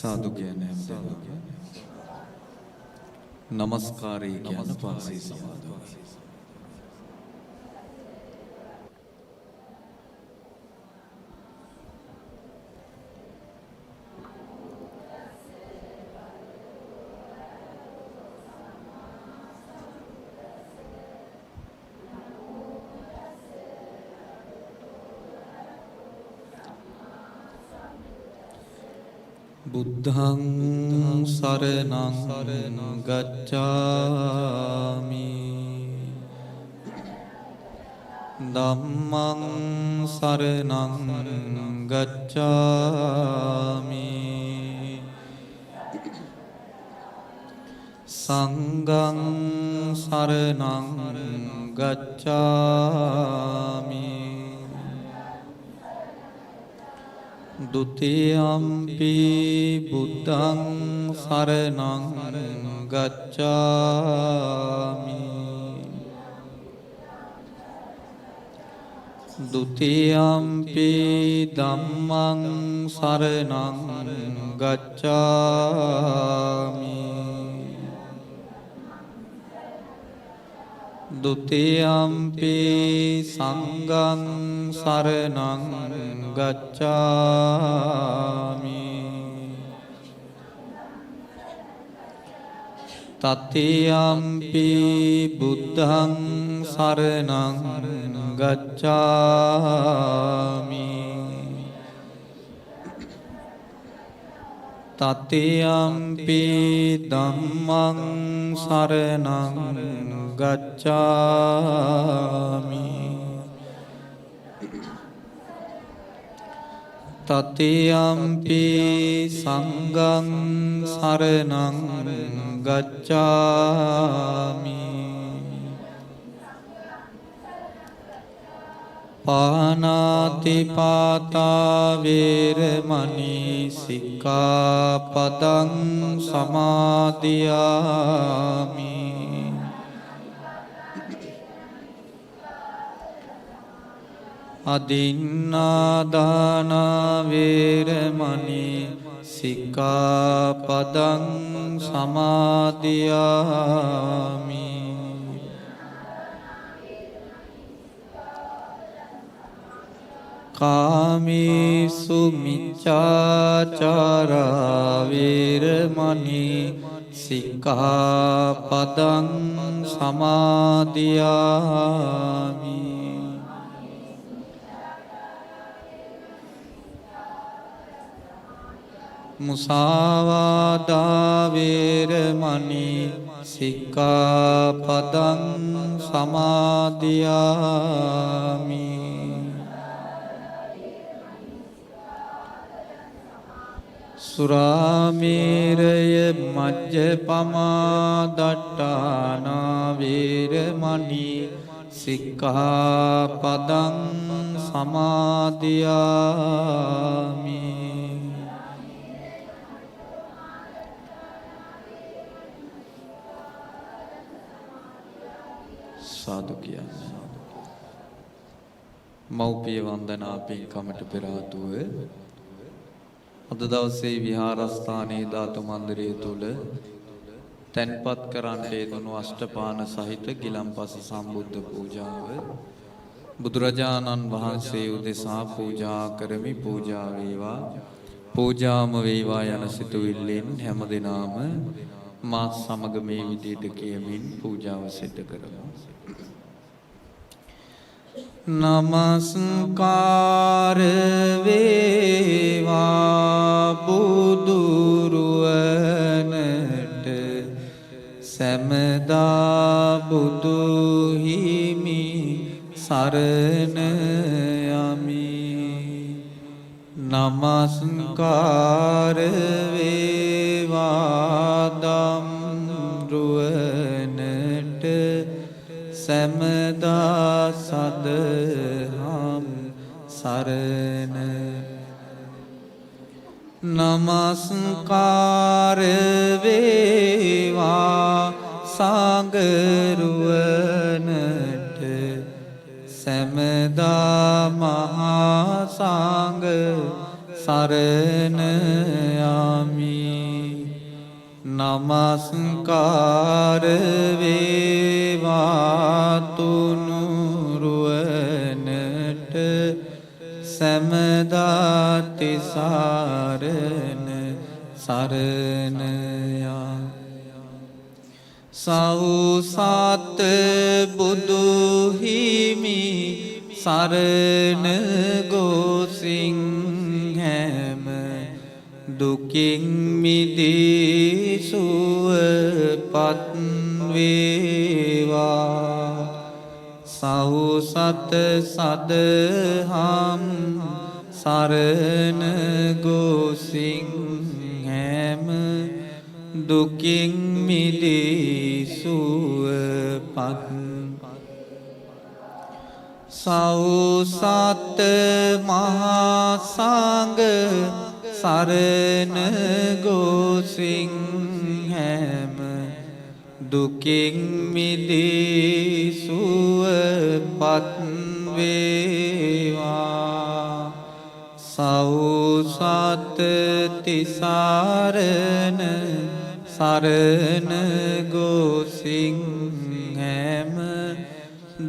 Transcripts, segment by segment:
සාදු කියන්නේ නමස්කාරය කියන පස්සේ සමාදන්. බුද්ධං සරණං ගච්ඡාමි ධම්මං සරණං ගච්ඡාමි සංඝං සරණං ගච්ඡාමි ဒုတိယံ පි බුද්ධං සරණං ගච්ඡාමි ဒုတိယံ පි ධම්මං සරණං ගච්ඡාමි ဒုတိယံ පි සංඝං සරණං ගච්ඡාමි တတိယံ පි බුද්ධං සරණං ගච්ඡාමි တတိယံ පි ධම්මං සරණං ගච්ඡාමි တတိယံ පි සංඝං සරණං ගච්ඡාමි ပါဏာတိပါတာဝေရမဏီစိក្ខាပဒံသမာදිယာမိ අදින්නාදානා වේරමණී සික්ඛාපදං සමාදියාමි ကာမေစုမိစ္ဆာචාරා වේරමණී සික්ඛාපදං සමාදියාමි มุสาวาทาเวรมณีสิกขาปดังสมาธิยามิ สุราเมรยมัจจปมาดัตตานาเวรมณีสิกขาปดังสมาธิยามิ සාදු කියන්නේ මෞපිය වන්දනා පින්කමට පෙර ආතුව අද දවසේ විහාරස්ථානයේ ධාතු මන්දිරය තුල තැන්පත් කරන්නට යෙදුණු අෂ්ටපාන සහිත ගිලන්පස සම්බුද්ධ පූජාව බුදුරජාණන් වහන්සේ උදෙසා පූජා කරමි. පූජා වේවා පූජාම වේවා යන සිතුවිල්ලෙන් හැමදෙනාම මා සමග මේ විදිහට කියමින් පූජාව සිදු කරමු. නමස්කාර වේවා බුදුරුවනට සැමදා බුදු හිමි සරණ යමි. නමස්කාර වේවා දම්රුවනට සැමදා සදහම් සරණ. නමස්කාර වේවා සංඝරුවනට සැමදා මහා සංඝ සරණ යමි. නමස්කාර වේවා තුනුරුවනට සැමදාති සරණ සරණයා සෞසත් බුදු හිමි සරණ ගෝසින් හැම දුකින් මිදී සුවපත් වේවා සෞසත සදහම් සරණ ගෝසින් හැම දුකින් මිදී සුවපත් සෞසත් මහා සංඝ සරණ ගෝසින් හැම දුකින් මිදී සුවපත් වේවා සෞසත් තිසරණ සරණ ගෝසින් හැම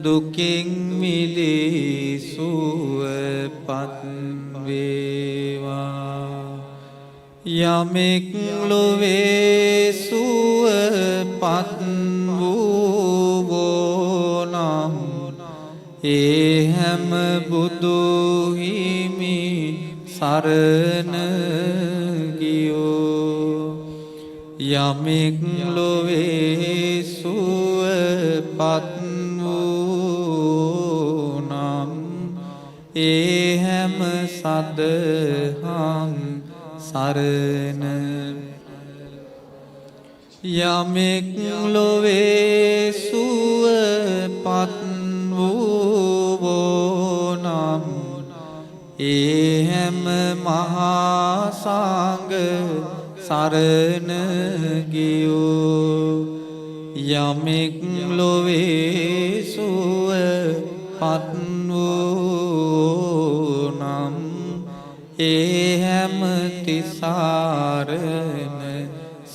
දුකින් මිදී සුවපත් වේවා යමෙක් ලොවේ සුවපත් වූවෝ නම් ඒ හැම බුදු හිමි සරණ ගියෝ යමෙක් ලොවේ සුවපත් වූ නම් ඒ හැම සදහම් සරණ යමෙක් ලොවේ සුවපත් වූවෝ නම් ඒ හැම මහා සංඝ සරණ ගියෝ යමෙක් ලොවේ සුවපත් වූ නම් ඒ හැම තිසරණ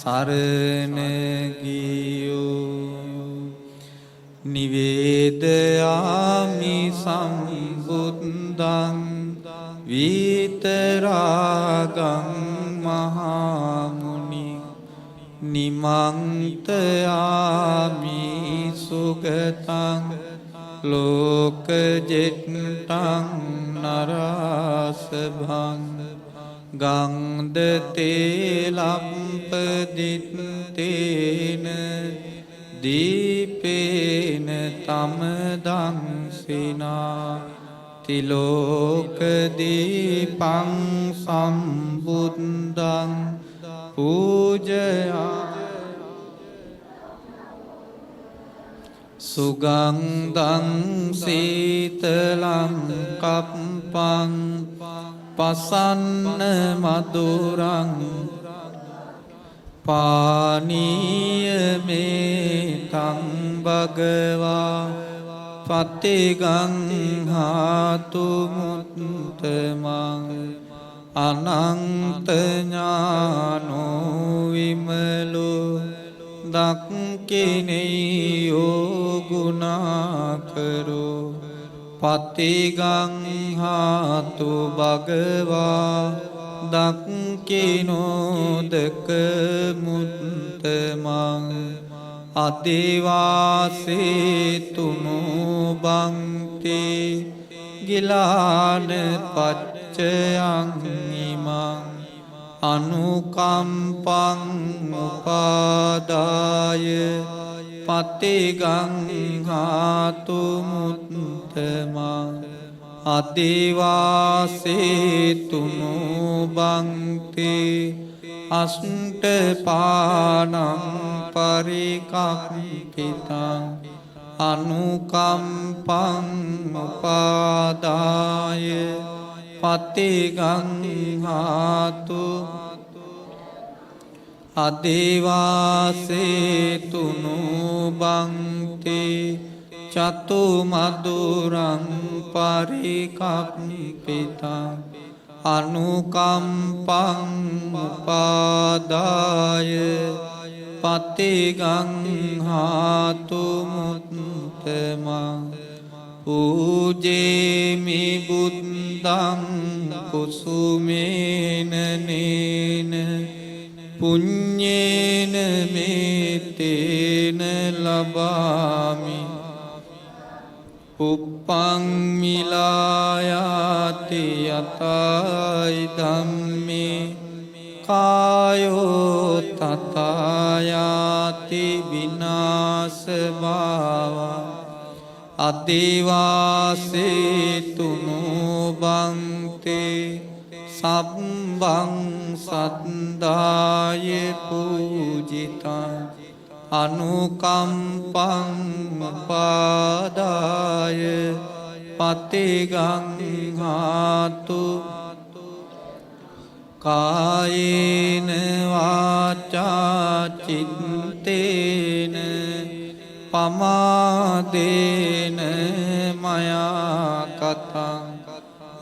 සරණ ගියෝ නිවේදයාමි සම්බුද්ධං විතරාගං මහා මුනි නිමන්තයාමි සුගතං ලෝකජෙට්ටං නරාසභං ගංදතේ ලම්පදිත්තේන දීපේන තමදංසිනා තිලෝකදීපං සම්බුද්ධං පූජයා සුගන්ධං සීතලං කප්පං පසන්න මధుරං පානීය මේතං භගවා පතිගං හාතු මුත්තමං අනන්ත ඥානෝ විමලෝ දක්ඛිනේයෝ ගුණාකරෝ පතිගං හාතු භගවා දක්ඛිනෝදක මුත්තමං අදිවාසේතුනු බන්ති ගිලාන පච්චයං ඉමං අනුකම්පං උපාදාය පතිගං හාතු මුත්තමං අදිවාසේතුනු බන්ති අෂ්ඨපානං පරිකම්පිතං අනුකම්පං උපාදාය පතිගං හාතු අදිවාසේතුනු බන්ති චතු මදුරං පරිකම්පිතං අනුකම්පං උපාදාය පතිගංහාතු මුත්තමං පූජේමි බුද්ධං කුසුමේන නේන පුඤ්ඤේන මේතේන ලබාමි උප්පං මිලායාති යතයි ධම්මේ කායෝ තතයාති විනාශ භාවා අදිවාසේතුනු බන්තේ සබ්බං සද්දාය පූජිතං අනුකම්පං පාදාය පතිගංහාතු කායේන වාචා චිත්තේන පමාදේන මයා කතං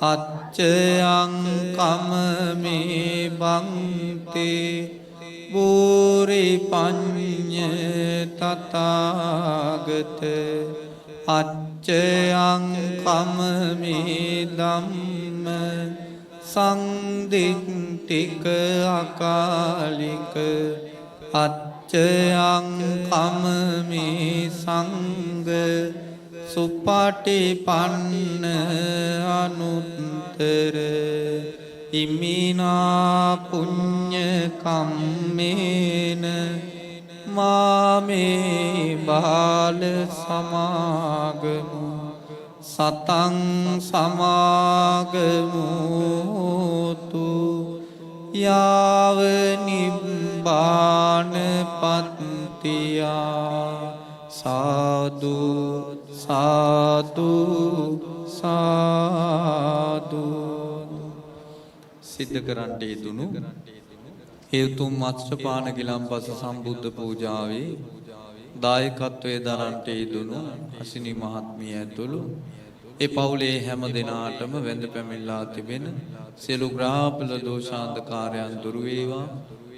අච්චයං කමමේ බන්තේ බූරි පඤ්ඤ තථාගත අච්චයං කමමේ ධම්ම සංදිට්ඨික අකාලික අච්චයං කමමේ සංඝ සුපටිපන්න අනුත්තර ඉමිනා පුඤ්ඤ කම්මේන මාමේ බාල සමාගමු සතං සමාගමුතු යාව නිබ්බාන පත්තියා සාදු සාදු සාදු සිද්ධ කරන්නට යෙදුණු හේතුම් මත්ස්‍යපාන ගිලම්පස සම්බුද්ධ පූජාවේ දායකත්වයේ දරන්නට යෙදුණු අසිනි මහත්මිය ඇතුළු ඒ පවුලේ හැම දිනාටම වැඳ පැමිණලා තිබෙන සියලු ග්‍රහපල දෝෂාන්ධකාරයන් දුරු වේවා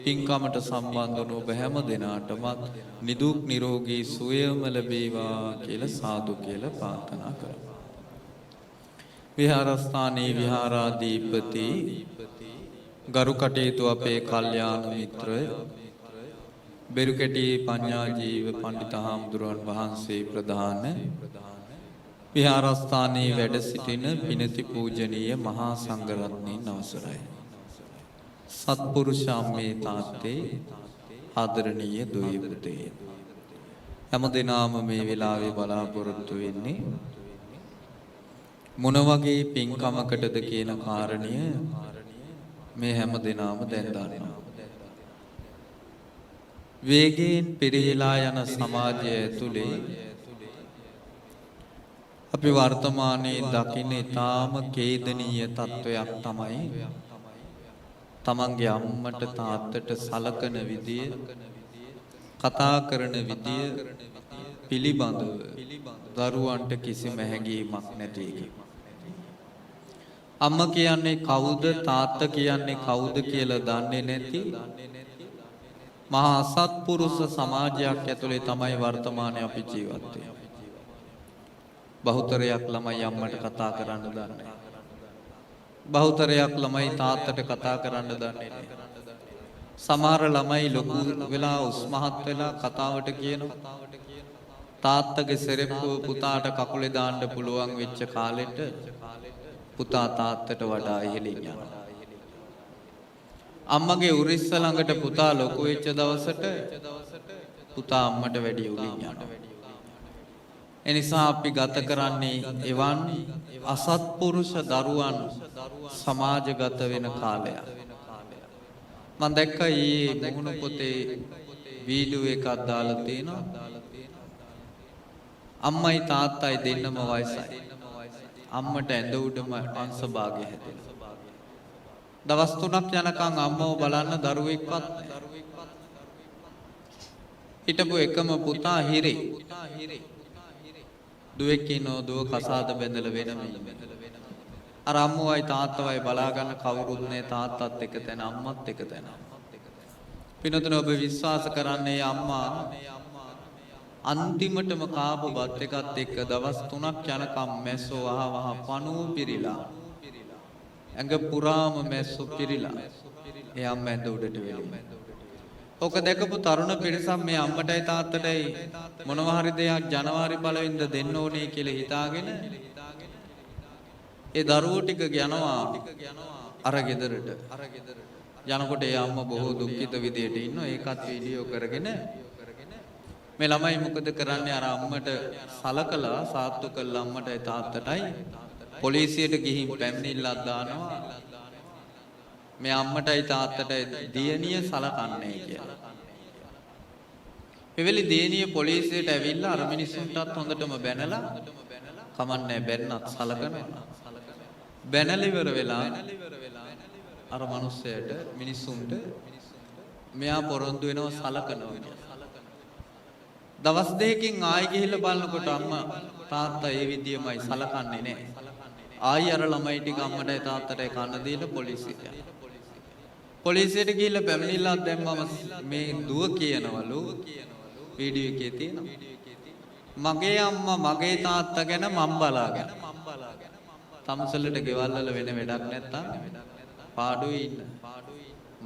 පින්කමට සම්බන්ධ වන ඔබ හැම දිනාටමත් නිදුක් නිරෝගී සුවයම ලැබේවා කියලා සාදු කියලා ප්‍රාර්ථනා කරමු. විහාරස්ථානයේ විහාරාධිපති ගරු කටයුතු අපේ කල්යාණ මිත්‍රය බෙරුකැටි පඤ්ඤාජීව පඬිත හාමුදුරුවන් වහන්සේ ප්‍රධාන විහාරස්ථානයේ වැඩ සිටින පිනති පූජනීය මහා සංඝරත්නයන් අවසරයි. සත්පුරුෂාම්මේ තාත්තේ ආදරණීය දුවේ පුතේ හැමදෙනාම මේ වෙලාවේ බලාපොරොත්තු වෙන්නේ මොන වගේ පින්කමකටද කියන කාරණය මේ හැමදෙනාම දැන් දන්නවා. වේගයෙන් පිරිහිලා යන සමාජය ඇතුලේ අපි වර්තමානයේ දකින්න ඊටාම ඛේදනීය තත්වයක් තමයි තමන්ගේ අම්මට තාත්තට සලකන විදිය කතා කරන විදිය පිළිබඳව දරුවන්ට කිසිම හැඟීමක් නැති එක. අම්මා කියන්නේ කවුද තාත්තා කියන්නේ කවුද කියලා දන්නේ නැති මහා සත්පුරුෂ සමාජයක් ඇතුලේ තමයි වර්තමානයේ අපි ජීවත් වෙන්නේ. බහුතරයක් ළමයි අම්මට කතා කරන්න දන්නේ නැහැ. බහුතරයක් ළමයි තාත්තට කතා කරන්න දන්නේ නැහැ. සමහර ළමයි ලොකු වෙලා උස්මහත් වෙලා කතාවට කියනවා. තාත්තගේ සෙරෙප්පුව පුතාට කකුලේ දාන්න පුළුවන් වෙච්ච කාලෙට පුතා තාත්තට වඩා ඉහළින් යනවා. අම්මගේ උරිස්ස ළඟට පුතා ලොකු වෙච්ච දවසට පුතා අම්මට වැඩි උලින් යනවා. එනිසා අපි ගත කරන්නේ එවන් අසත්පුරුෂ දරුවන් සමාජගත වෙන කාලයක්. මම දැක්කා ඊයේ මුහුණු පොතේ වීඩියෝ එකක් දාලා තියෙනවා. අම්මයි තාත්තයි දෙන්නම වයසයි. අම්මට ඇඳ උඩම අංශ භාගය හැදෙනවා. දවස් 3ක් යනකම් අම්මව බලන්න දරුවෙක්වත් නැහැ. හිටපු එකම පුතා හිරේ. දුවෙක් ඉන්නෝ දුව කසාද බැඳලා වෙනම අර අම්මවයි තාත්තවයි බලා ගන්න කවුරුත් නැහැ. තාත්තත් එක තැන අම්මත් එක තැන. පිනතුන ඔබ විශ්වාස කරන්නේ අම්මා අන්තිමටම කාපු බත් එකත් එක්ක දවස් 3ක් යනකම් මැස්සෝ වහවහ පණුව පිරීලා ඇඟ පුරාම මැස්සෝ පිරීලා ඒ අම්මා ඇඳ උඩට වෙලී. ඔක දැකපු තරුණ පිරිසක් මේ අම්මටයි තාත්තටයි මොනවා හරි දෙයක් ජනවාරි පළවෙනිද දෙන්න ඕනේ කියලා හිතාගෙන ඒ දරුවෝ ටික යනවා අර ගෙදරට. යනකොට ඒ අම්මා බොහෝ දුක්ඛිත විදියට ඉන්නවා. ඒකත් වීඩියෝ කරගෙන මේ ළමයි මොකද කරන්නේ අර අම්මට සලකලා සාත්තු කළා අම්මටයි තාත්තටයි පොලිසියට ගිහින් පැමිණිල්ලක් දානවා. මේ අම්මටයි තාත්තටයි දියණිය සලකන්නේ කියලා. එවෙලි දියණිය පොලිසියට ඇවිල්ලා අර මිනිස්සුන්ටත් හොඳටම බැනලා කමන්නේ බැන්නත් සලකනවා. බැනලා ඉවර වෙලා අර මිනිස්සයාට මිනිස්සුන්ට මෙයා පොරොන්දු වෙනවා සලකනවා කියලා. දවස් දෙකකින් ආයි ගිහිල්ලා බලනකොට අම්මා තාත්තා ඒ විදියමයි සලකන්නේ නැහැ. ආයි අර ළමයි ටික අම්මටයි තාත්තටයි කන්න දීලා පොලිසියට යනවා. පොලිසියට ගිහිල්ලා පැමිණිල්ලක් දැම්මම මේ දුව කියනවලු වීඩියෝ එකේ තියෙනවා. මගේ අම්මා මගේ තාත්තා ගැන මම බලාගෙන. තමසලට ගෙවල් වල වෙන වැඩක් නැත්තම් පාඩුවේ ඉන්න.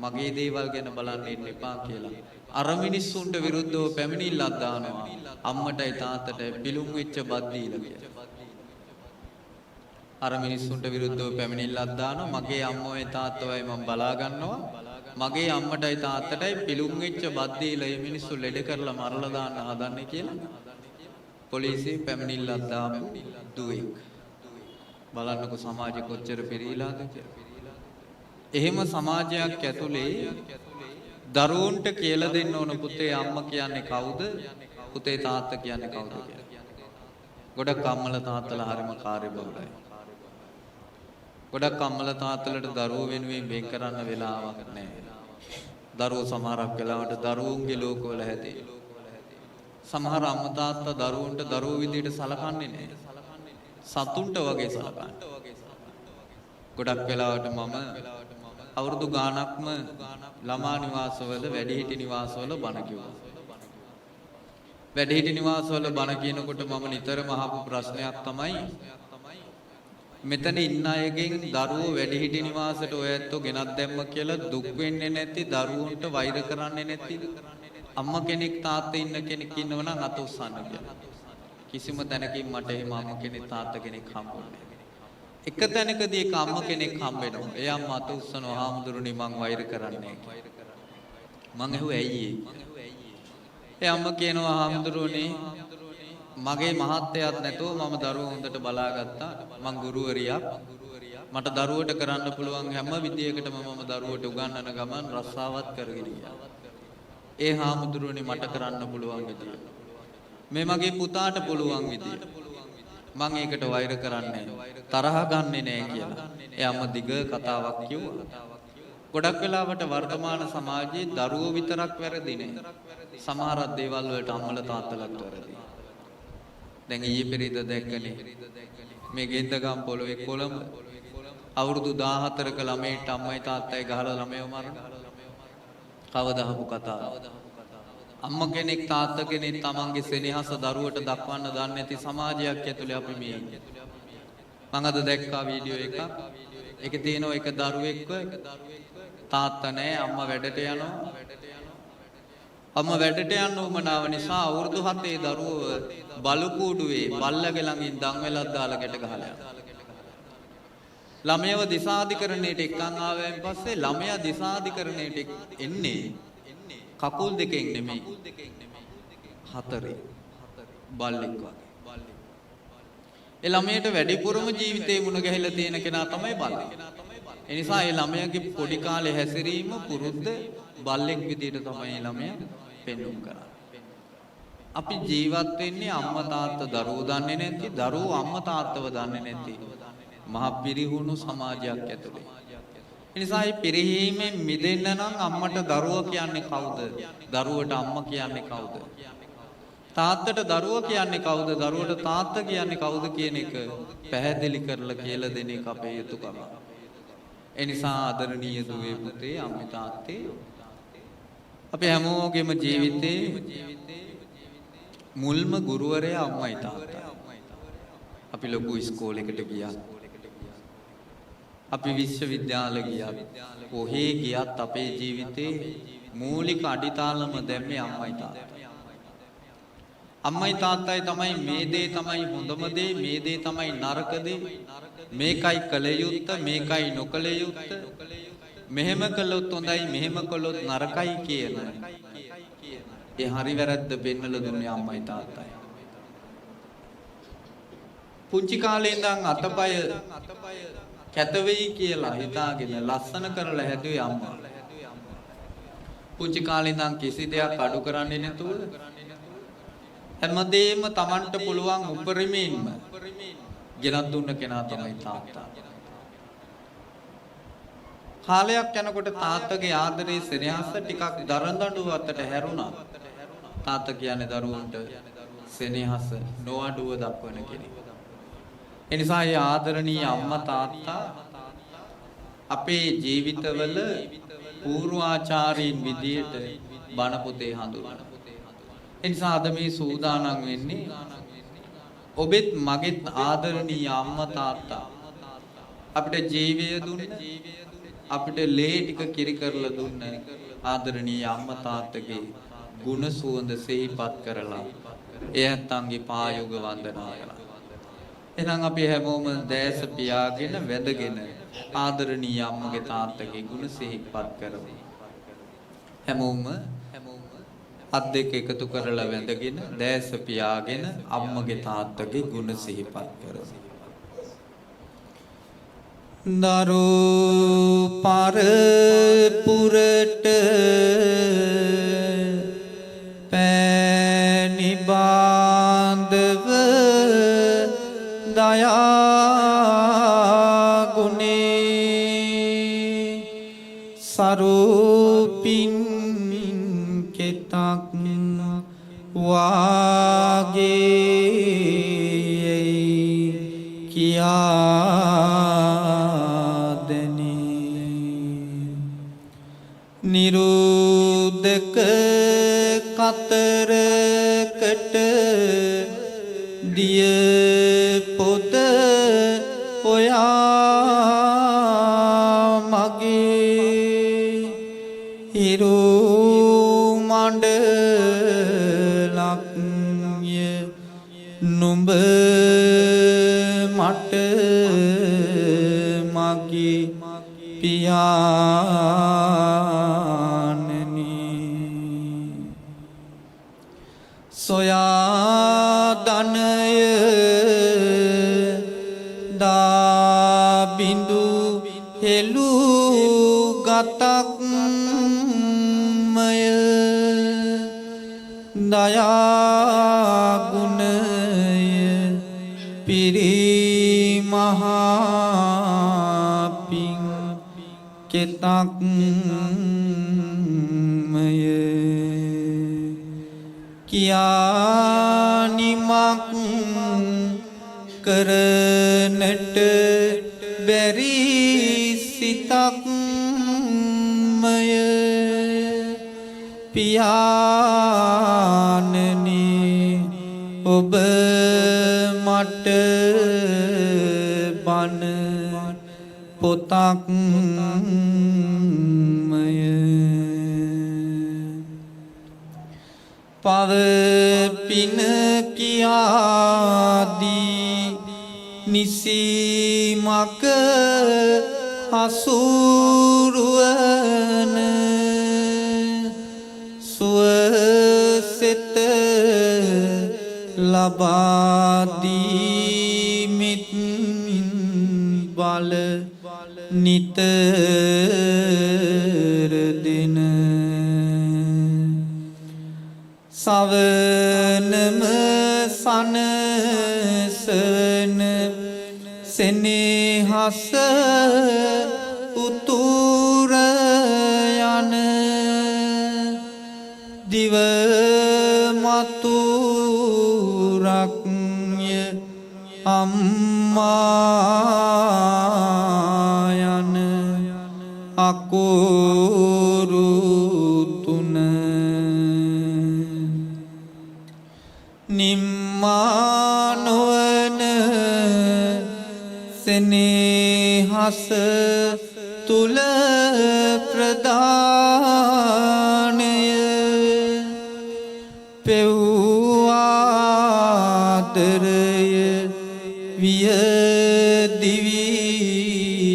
මගේ දේවල් ගැන බලන්න ඉන්න එපා කියලා. අර මිනිස්සුන්ට විරුද්ධව පැමිණිල්ලක් දානවා. අම්මටයි තාත්තටයි පිළුම් වෙච්ච බත් දීලා කියලා. අර මිනිස්සුන්ට විරුද්ධව පැමිණිල්ලක් දානවා. මගේ අම්මෝයි තාත්තවයි මම බලා ගන්නවා. මගේ අම්මටයි තාත්තටයි පිළුම් වෙච්ච බත් දීලා මේ මිනිස්සු ලෙඩ කරලා මරලා දාන්න හදන්නේ කියලා. පොලිසිය පැමිණිල්ලක් දාපු දුවෙක්. බලන්නකො සමාජෙ කොච්චර පිරීලාද කියලා. එහෙම සමාජයක් ඇතුලේ දරුවන්ට කියලා දෙන්න ඕන පුතේ අම්මා කියන්නේ කවුද? පුතේ තාත්තා කියන්නේ කවුද කියලා. ගොඩක් අම්මලා තාත්තලා හරිම කාර්යබහුලයි. ගොඩක් අම්මලා තාත්තලට දරුවෝ වෙනුවෙන් වෙන් කරන්න වෙලාවක් නැහැ. දරුවෝ සමහරක් වෙලාවට දරුවන්ගේ ලෝකවල හැදේ. සමහර අම්මා තාත්තා දරුවන්ට දරුවෝ විදිහට සලකන්නේ නැහැ. සතුන්ට වගේ සලකන්නේ. ගොඩක් වෙලාවට මම අවුරුදු ගාණක්ම ළමා නිවාසවල වැඩිහිටි නිවාසවල බණ කිව්වා. වැඩිහිටි නිවාසවල බණ කියනකොට මම නිතරම අහපු ප්‍රශ්නයක් තමයි මෙතන ඉන්න අයගෙන් දරුවෝ වැඩිහිටි නිවාසයට ඔය ඇත්තෝ ගෙනත් දැම්ම කියලා දුක් වෙන්නේ නැති දරුවන්ට වෛර කරන්නේ නැති අම්මා කෙනෙක් තාත්තා ඉන්න කෙනෙක් ඉන්නව නම් අත උස්සන්න කියලා. කිසිම තැනකින් මට එහෙම අම්මා කෙනෙක් තාත්තා කෙනෙක් හම්බුනේ නැහැ. එක තැනකදී එක අම්මා කෙනෙක් හම්බ වෙනවා. ඒ අම්මා අත උස්සනවා හාමුදුරනේ මං වෛර කරන්නේ කියලා. මං ඇහුවා ඇයි ඒ අම්මා කියනවා හාමුදුරනේ මගේ මහත්යත් නැතුව මම දරුවෝ හොඳට බලාගත්තා. මං ගුරුවරියක්. මට දරුවට කරන්න පුළුවන් හැම විදියකටම මම දරුවට උගන්වන ගමන් රස්සාවත් කරගෙන ගියා. ඒ හාමුදුරනේ මට කරන්න පුළුවන් විදිය. මේ මගේ පුතාට පුළුවන් විදිය. මං ඒකට වෛර කරන්නේ තරහ ගන්නෙ නෑ කියලා. ඒ අම්ම දිග කතාවක් කිව්වා. ගොඩක් වෙලාවට වර්තමාන සමාජයේ දරුවෝ විතරක් වැරදි නෑ. සමහර දේවල් වලට අම්මලා තාත්තලාත් වැරදි. දැන් ඊයේ පෙරේද දැක්කනේ මේ ගෙන්දගම් පොළොවේ කොළඹ අවුරුදු 14ක ළමයිට අම්මයි තාත්තයි ගහලා ළමයව මරන කවදාහපු කතාව. අම්මා කෙනෙක් තාත්තා කෙනෙක් තමන්ගේ සෙනෙහස දරුවට දක්වන්න දන්නේ නැති සමාජයක් ඇතුලේ අපි මේ ඉන්නේ. මම අද දැක්කා වීඩියෝ එකක්. ඒකේ තියෙනවා එක දරුවෙක්ව තාත්තා නැහැ අම්මා වැඩට යනවා. අම්මා වැඩට යන්න උවමනාව නිසා අවුරුදු 7 දරුවව බලු කූඩුවේ බල්ලගේ ළඟින් දන් වෙලක් දාලා ගැට ගහලා යනවා. ළමයව දිසාධිකරණයට එක්කන් ආවයින් පස්සේ ළමයා දිසාධිකරණයට එන්නේ කකුල් දෙකෙන් නෙමෙයි හතරේ බල්ලෙක් වගේ. ඒ ළමයට වැඩිපුරම ජීවිතේ මුණ ගැහිලා තියෙන කෙනා තමයි බල්ලෙක්. ඒ නිසා ඒ ළමයාගේ පොඩි කාලේ හැසිරීම පුරුද්ද බල්ලෙක් විදියට තමයි ළමයා පෙන්වුම් කරන්නේ. අපි ජීවත් වෙන්නේ අම්මා තාත්තා දරුවෝ දන්නේ නැති, දරුවෝ අම්මා තාත්තව දන්නේ නැති මහ පිරිහුණු සමාජයක් ඇතුලේ. ඒ නිසා මේ පිරිහීමෙන් මිදෙන්න නම් අම්මට දරුවා කියන්නේ කවුද? දරුවට අම්මා කියන්නේ කවුද? තාත්තට දරුවා කියන්නේ කවුද? දරුවට තාත්තා කියන්නේ කවුද කියන එක පැහැදිලි කරලා කියලා දෙන එක අපේ යුතුකම. ඒ නිසා ආදරණීය දුවේ පුතේ අම්මේ තාත්තේ අපි හැමෝගෙම ජීවිතේ මුල්ම ගුරුවරයා අම්මයි තාත්තයි. අපි ලොකු ඉස්කෝලේකට ගියා. අපි විශ්වවිද්‍යාල ගියා. කොහේ ගියත් අපේ ජීවිතේ මූලික අඩිතාලම දැම්මේ අම්මයි තාත්තයි. අම්මයි තාත්තයි තමයි මේ දේ තමයි හොඳම දේ, මේ දේ තමයි නරක දේ. මේකයි කළ යුත්තේ, මේකයි නොකළ යුත්තේ. මෙහෙම කළොත් හොඳයි, මෙහෙම කළොත් නරකයි කියන ඒ හරි වැරද්ද පෙන්වලා දුන්නේ අම්මයි තාත්තයි. පුංචි කාලේ ඉඳන් අතපය කැත වෙයි කියලා හිතාගෙන ලස්සන කරලා හැදුවේ අම්මා. පුංචි කාලේ ඉඳන් කිසි දෙයක් අඩු කරන්නේ නැතුව හැමදේම Tamanට පුළුවන් උපරිමයෙන්ම ගෙනත් දුන්න කෙනා තමයි තාත්තා. කාලයක් යනකොට තාත්තගේ ආදරේ සෙනෙහස ටිකක් දරදඬු අතට හැරුණා. තාත්තා කියන්නේ දරුවන්ට සෙනෙහස නොඅඩුව දක්වන කෙනෙක්. ඒ නිසා මේ ආදරණීය අම්මා තාත්තා අපේ ජීවිතවල පූර්වාචාරීන් විදියට බණ පොතේ හඳුන්වනවා. ඒ නිසා අද මේ සූදානම් වෙන්නේ ඔබෙත් මගෙත් ආදරණීය අම්මා තාත්තා අපිට ජීවය දුන්න, අපිට ලේ ටික කිරි කරලා දුන්න ආදරණීය අම්මා තාත්තගේ ගුණ සුවඳ සිහිපත් කරලා එයන්ගේ පායුග වන්දනා කරලා. එහෙනම් අපි හැමෝම දැස පියාගෙන වැඳගෙන ආදරණීය අම්මගේ තාත්තගේ ගුණ සිහිපත් කරමු. හැමෝම අත් දෙක එකතු කරලා වැඳගෙන දැස පියාගෙන අම්මගේ තාත්තගේ ගුණ සිහිපත් කරමු. දරු පරපුරට පෑනි බාන්දව දයා ගුණේ සරුපින් කෙතක් වාගේ කියාදෙනී නිරුද්ධක කතරකට දිය පොත ඔයා මගේ හිරු මණ්ඩලක්ය නුඹ මට මගේ පියාණනි සොයා ධනය බිඳු හෙළු ගතක්මය දයා ගුණය පිරිමහා පිං කෙතක්මය කියානිමක් කරනට බැරි සිතක්මය පියාණනි ඔබ මට බණ පොතක්මය පවපින කියාදී නිසීමක හසුරුවන සුවසෙත ලබාදීමිත් බල නිතර දෙන සවනම සනසන සෙනෙහස උතුර යන දිව මතුරක්ය අම්මා යන අකුරු තුන සෙනෙහස තුල ප්‍රදානය පෙව්වාදරය විය දිවියට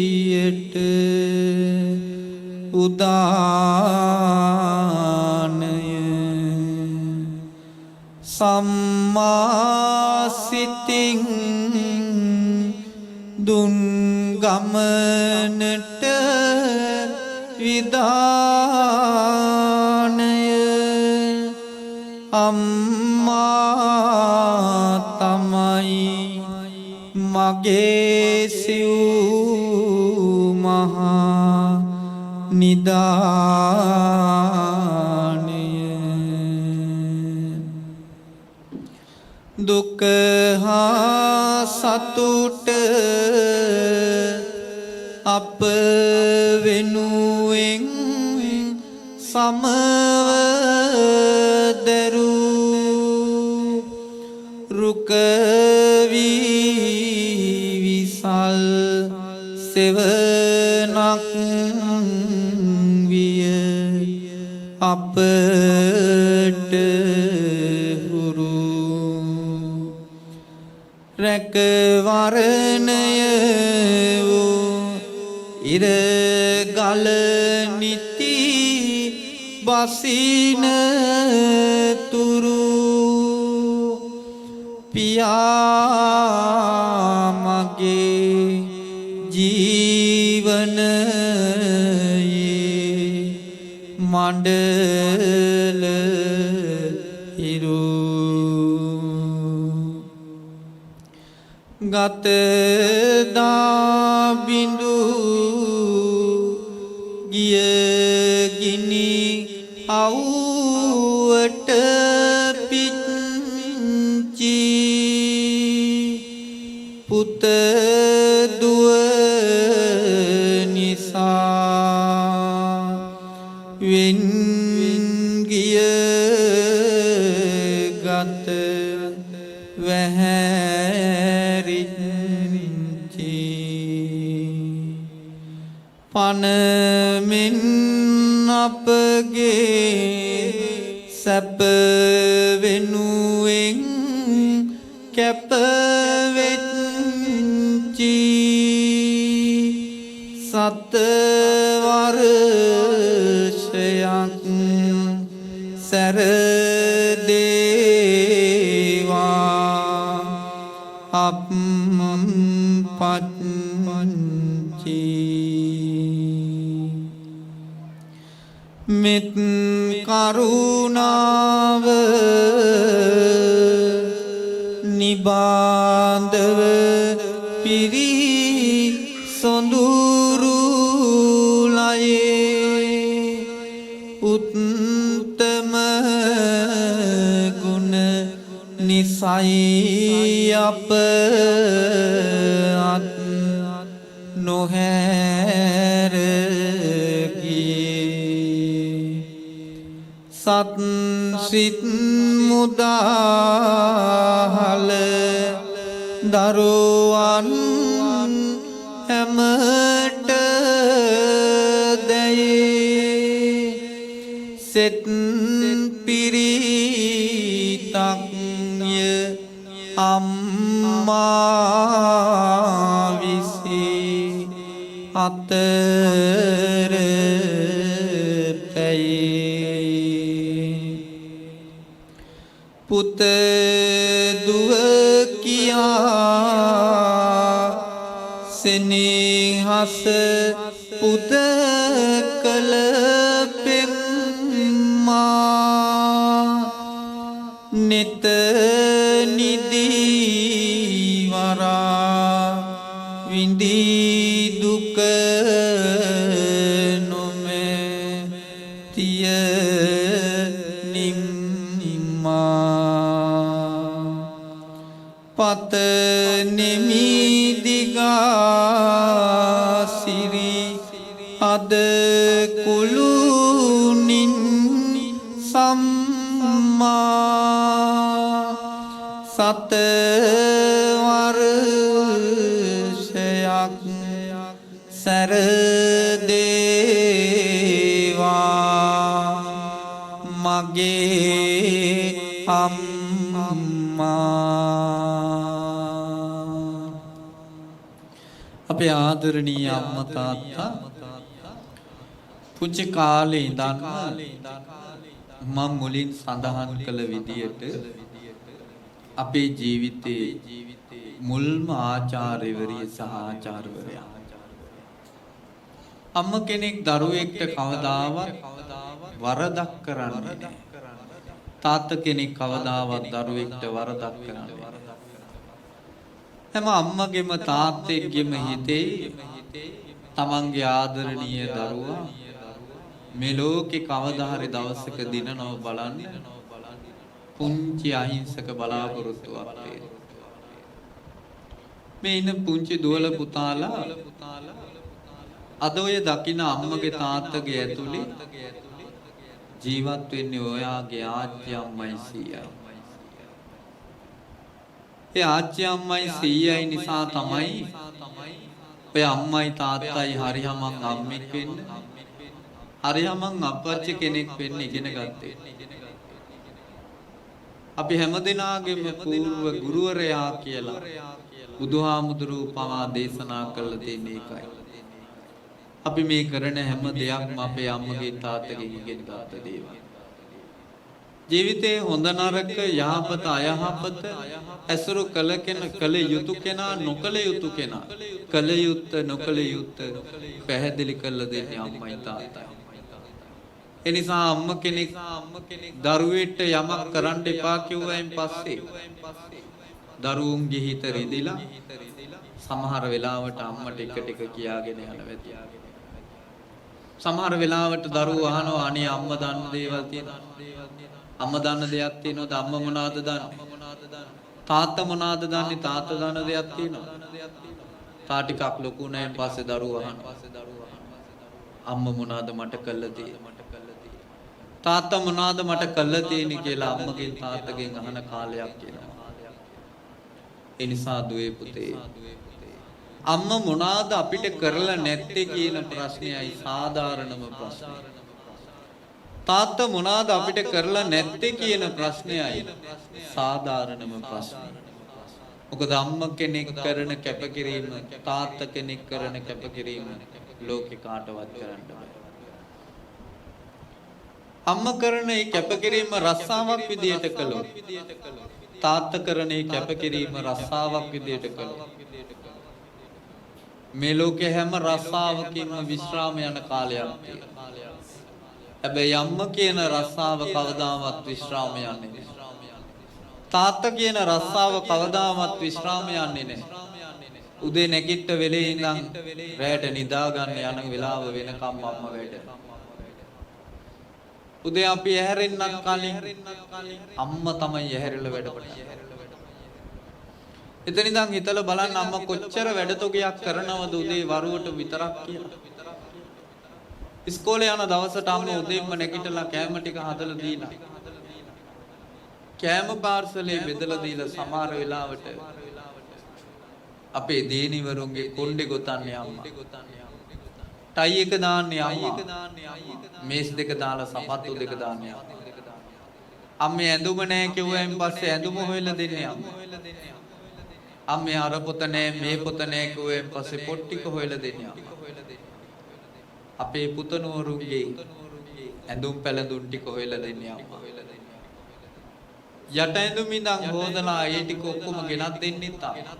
උදානය සම්මාසිතින් දුන් ගමනට විදානය අම්මා තමයි මගේ සිව් මහා නිදානය දුක හා සතුට අප වෙනුවෙන් සමව දරූ රුක වී විසල් සෙවණක් විය අපට හුරු රැකවරණය වූ ඉර ගල නිති බසින තුරු පියා මගේ ජීවනයේ මණ්ඩල හිරු ගත දා බිඳු ගිය ගිනි අවුවට පිච්චි පුත දුව නිසා වෙන් ගිය ගත වැහැරිච්චි පනමින් අපගේ සැප වෙනුවෙන් කැප වෙච්චි සත වර්ෂයක් සැර දේවා අප්පච්චි මෙත් කරුණාව නිබාඳව පිරි සොඳුරු ලයේ උත්තම ගුණ නිසයි අප අත් නොහැර සත් සිත් මුදාහල දරුවන් හැමට දැයේ සෙත් පිරිතක්ය අම්මා විසි අතර පුත දුව කියා සෙනෙහස පුත කළ පෙම්මා නෙත නිදී වරා විඳී දුක නොමැතිය පත නිමිදිගා සිරි අද කුළුනින් සම්මා සත වර්ෂයක් සැර දේවා මගේ අම්මා. අපේ ආදරණීය අම්මා තාත්තා පුංචි කාලේ ඉඳන්ම මම මුලින් සඳහන් කළ විදියට අපේ ජීවිතේ මුල්ම ආචාර්යවරිය සහ ආචාර්යවරයා. අම්ම කෙනෙක් දරුවෙක්ට කවදාවත් වරදක් කරන්නේ නැහැ. තාත්තා කෙනෙක් කවදාවත් දරුවෙක්ට වරදක් කරන්නේ නැහැ. හැම අම්මගෙම තාත්තෙක්ගෙම හිතේ තමන්ගේ ආදරණීය දරුවා මේ ලෝකේ කවදා හරි දවසක දිනනව බලන්න පුංචි අහිංසක බලාපොරොත්තුවක් තියෙනවා. මේ ඉන්න පුංචි දුවල පුතාලා අද ඔය දකින අම්මගේ තාත්තගේ ඇතුලේ ජීවත් වෙන්නේ ඔයාගේ ආච්චි අම්මයි සීයයි. ඒ ආච්චි අම්මයි සීයයි නිසා තමයි ඔය අම්මයි තාත්තයි හරියමං අම්මෙක් වෙන්න හරියමං අප්පච්චි කෙනෙක් වෙන්න ඉගෙන ගත්තේ. අපි හැමදෙනාගේම పూర్ව ගුරුවරයා කියලා බුදුහාමුදුරුවෝ පවා දේශනා කළ දෙන එකයි. අපි මේ කරන හැම දෙයක්ම අපේ අම්මගේ තාත්තගෙන් ඉගෙන ගත්ත දේවල්. ජීවිතේ හොඳ නරක යහපත අයහපත ඇසුරු කළ යුතු කෙනා නොකළ යුතු කෙනා කළ යුත්ත නොකළ යුත්ත පැහැදිලි කළ දෙන්නේ අම්මයි තාත්තයි. එනිසා අම්ම කෙනෙක් දරුවෙට යමක් කරන්න එපා කිව්වයින් පස්සේ දරුවන්ගේ හිත රිදිලා සමහර වෙලාවට අම්මට එක ටික කියාගෙන යන වෙති. සමහර වෙලාවට දරුවෝ අහනවා අනේ අම්මා දන්න දේවල් තියෙනවා. අම්මා දන්න දෙයක් තියෙනවද? අම්මා මොනවද දන්නේ? තාත්තා මොනවද දන්නේ? තාත්තා දන්න දෙයක් තියෙනවද? තා ටිකක් ලොකු නැන් පස්සේ දරුවෝ අහනවා. අම්මා මොනවද මට කළා තියෙන්නේ? තාත්තා මොනවද මට කළා තියෙන්නේ කියලා අම්මගෙන් තාත්තගෙන් අහන කාලයක් එනවා. ඒ නිසා දුවේ පුතේ අම්මා මොනවාද අපිට කරලා නැත්තේ කියන ප්‍රශ්නයයි සාධාරණම ප්‍රශ්නය. තාත්තා මොනවාද අපිට කරලා නැත්තේ කියන ප්‍රශ්නයයි සාධාරණම ප්‍රශ්නය. මොකද අම්මා කෙනෙක් කරන කැපකිරීම තාත්තා කෙනෙක් කරන කැපකිරීම ලෝකේ කාටවත් කරන්න බෑ. අම්මා කරන මේ කැපකිරීම රස්සාවක් විදියට කළොත් තාත්තා කරන මේ කැපකිරීම රස්සාවක් විදියට කළොත් මේ ලෝකේ හැම රස්සාවකින්ම විශ්‍රාම යන කාලයක් තියෙනවා. හැබැයි අම්මා කියන රස්සාව කවදාවත් විශ්‍රාම යන්නේ නැහැ. තාත්තා කියන රස්සාව කවදාවත් විශ්‍රාම යන්නේ නැහැ. උදේ නැගිට වෙලේ ඉඳන් රැට නිදා ගන්න යන වෙලාව වෙනකම් අම්මා වැඩ. උදේ අපි ඇහැරෙන්නත් කලින් අම්මා තමයි ඇහැරිලා වැඩ පටන් ගන්නේ. එතන ඉඳන් හිතලා බලන්න අම්මා කොච්චර වැඩතොගයක් කරනවද උදේ වරුවට විතරක් කියලා. ඉස්කෝලේ යන දවසට අම්මා උදේම නැගිටලා කෑම ටික හදලා දීලා කෑම පාර්සලේ බෙදලා දීලා සමහර වෙලාවට අපේ දේනිවරුන්ගේ කොණ්ඩේ ගොතන්නේ අම්මා. ටයි එක දාන්නේ අම්මා. මේස් දෙක දාලා සපත්තු දෙක දාන්නේ අම්මා. අම්මේ ඇඳුම නැහැ කිව්වයින් පස්සේ ඇඳුම හොයලා දෙන්නේ අම්මා. අම්මේ අර පොත නැහැ මේ පොත නැහැ කිව්වයින් පස්සේ පොත් ටික හොයලා දෙන්නේ අම්මා. අපේ පුතණුවරුන්ගේ ඇඳුම් පැළඳුම් ටික හොයලා දෙන්නේ අම්මා. යට ඇඳුම් ඉඳන් හොදලා ඒ ටික ඔක්කොම ගෙනත් දෙන්නෙත් අම්මා.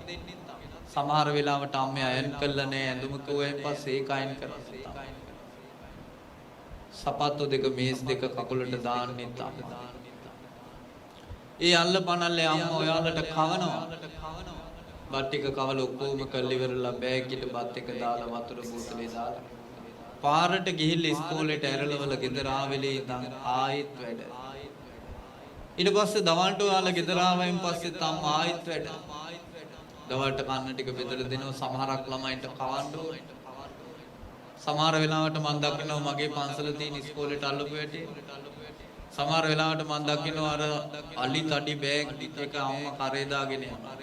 සමහර වෙලාවට අම්මේ අයන් කළා නෑ ඇඳුම කිව්වයින් පස්සේ ඒක අයන් කරනවා. සපත්තු දෙක මේස් දෙක කකුලට දාන්නෙත් අම්මා. ඒ අල්ල පනල්ලේ අම්මා ඔයාලට කවනවා. බත් ටික කවල ඔක්කොම කල්ලි ඉවරලා බෑග් එකට බත් එක දාලා වතුර බෝතලේ දාලා පාරට ගිහිල්ලා ඉස්කෝලේට ඇරලවල ගෙදර ආවෙලේ ඉඳන් ආයෙත් වැඩ. ඊට පස්සේ දවල්ට ඔයාලා ගෙදර ආවයින් පස්සේ තම ආයෙත් වැඩ. දවල්ට කන්න ටික බෙදලා දෙනවා සමහරක් ළමයින්ට කවන්න ඕනේ. සමහර වෙලාවට මම දකිනවා මගේ පන්සල තියෙන ඉස්කෝලේට අල්ලපු වැඩේ. සමහර වෙලාවට මම දකිනවා අර අලි තඩි බෑග් එක අම්මා කරේ දාගෙන යනවා.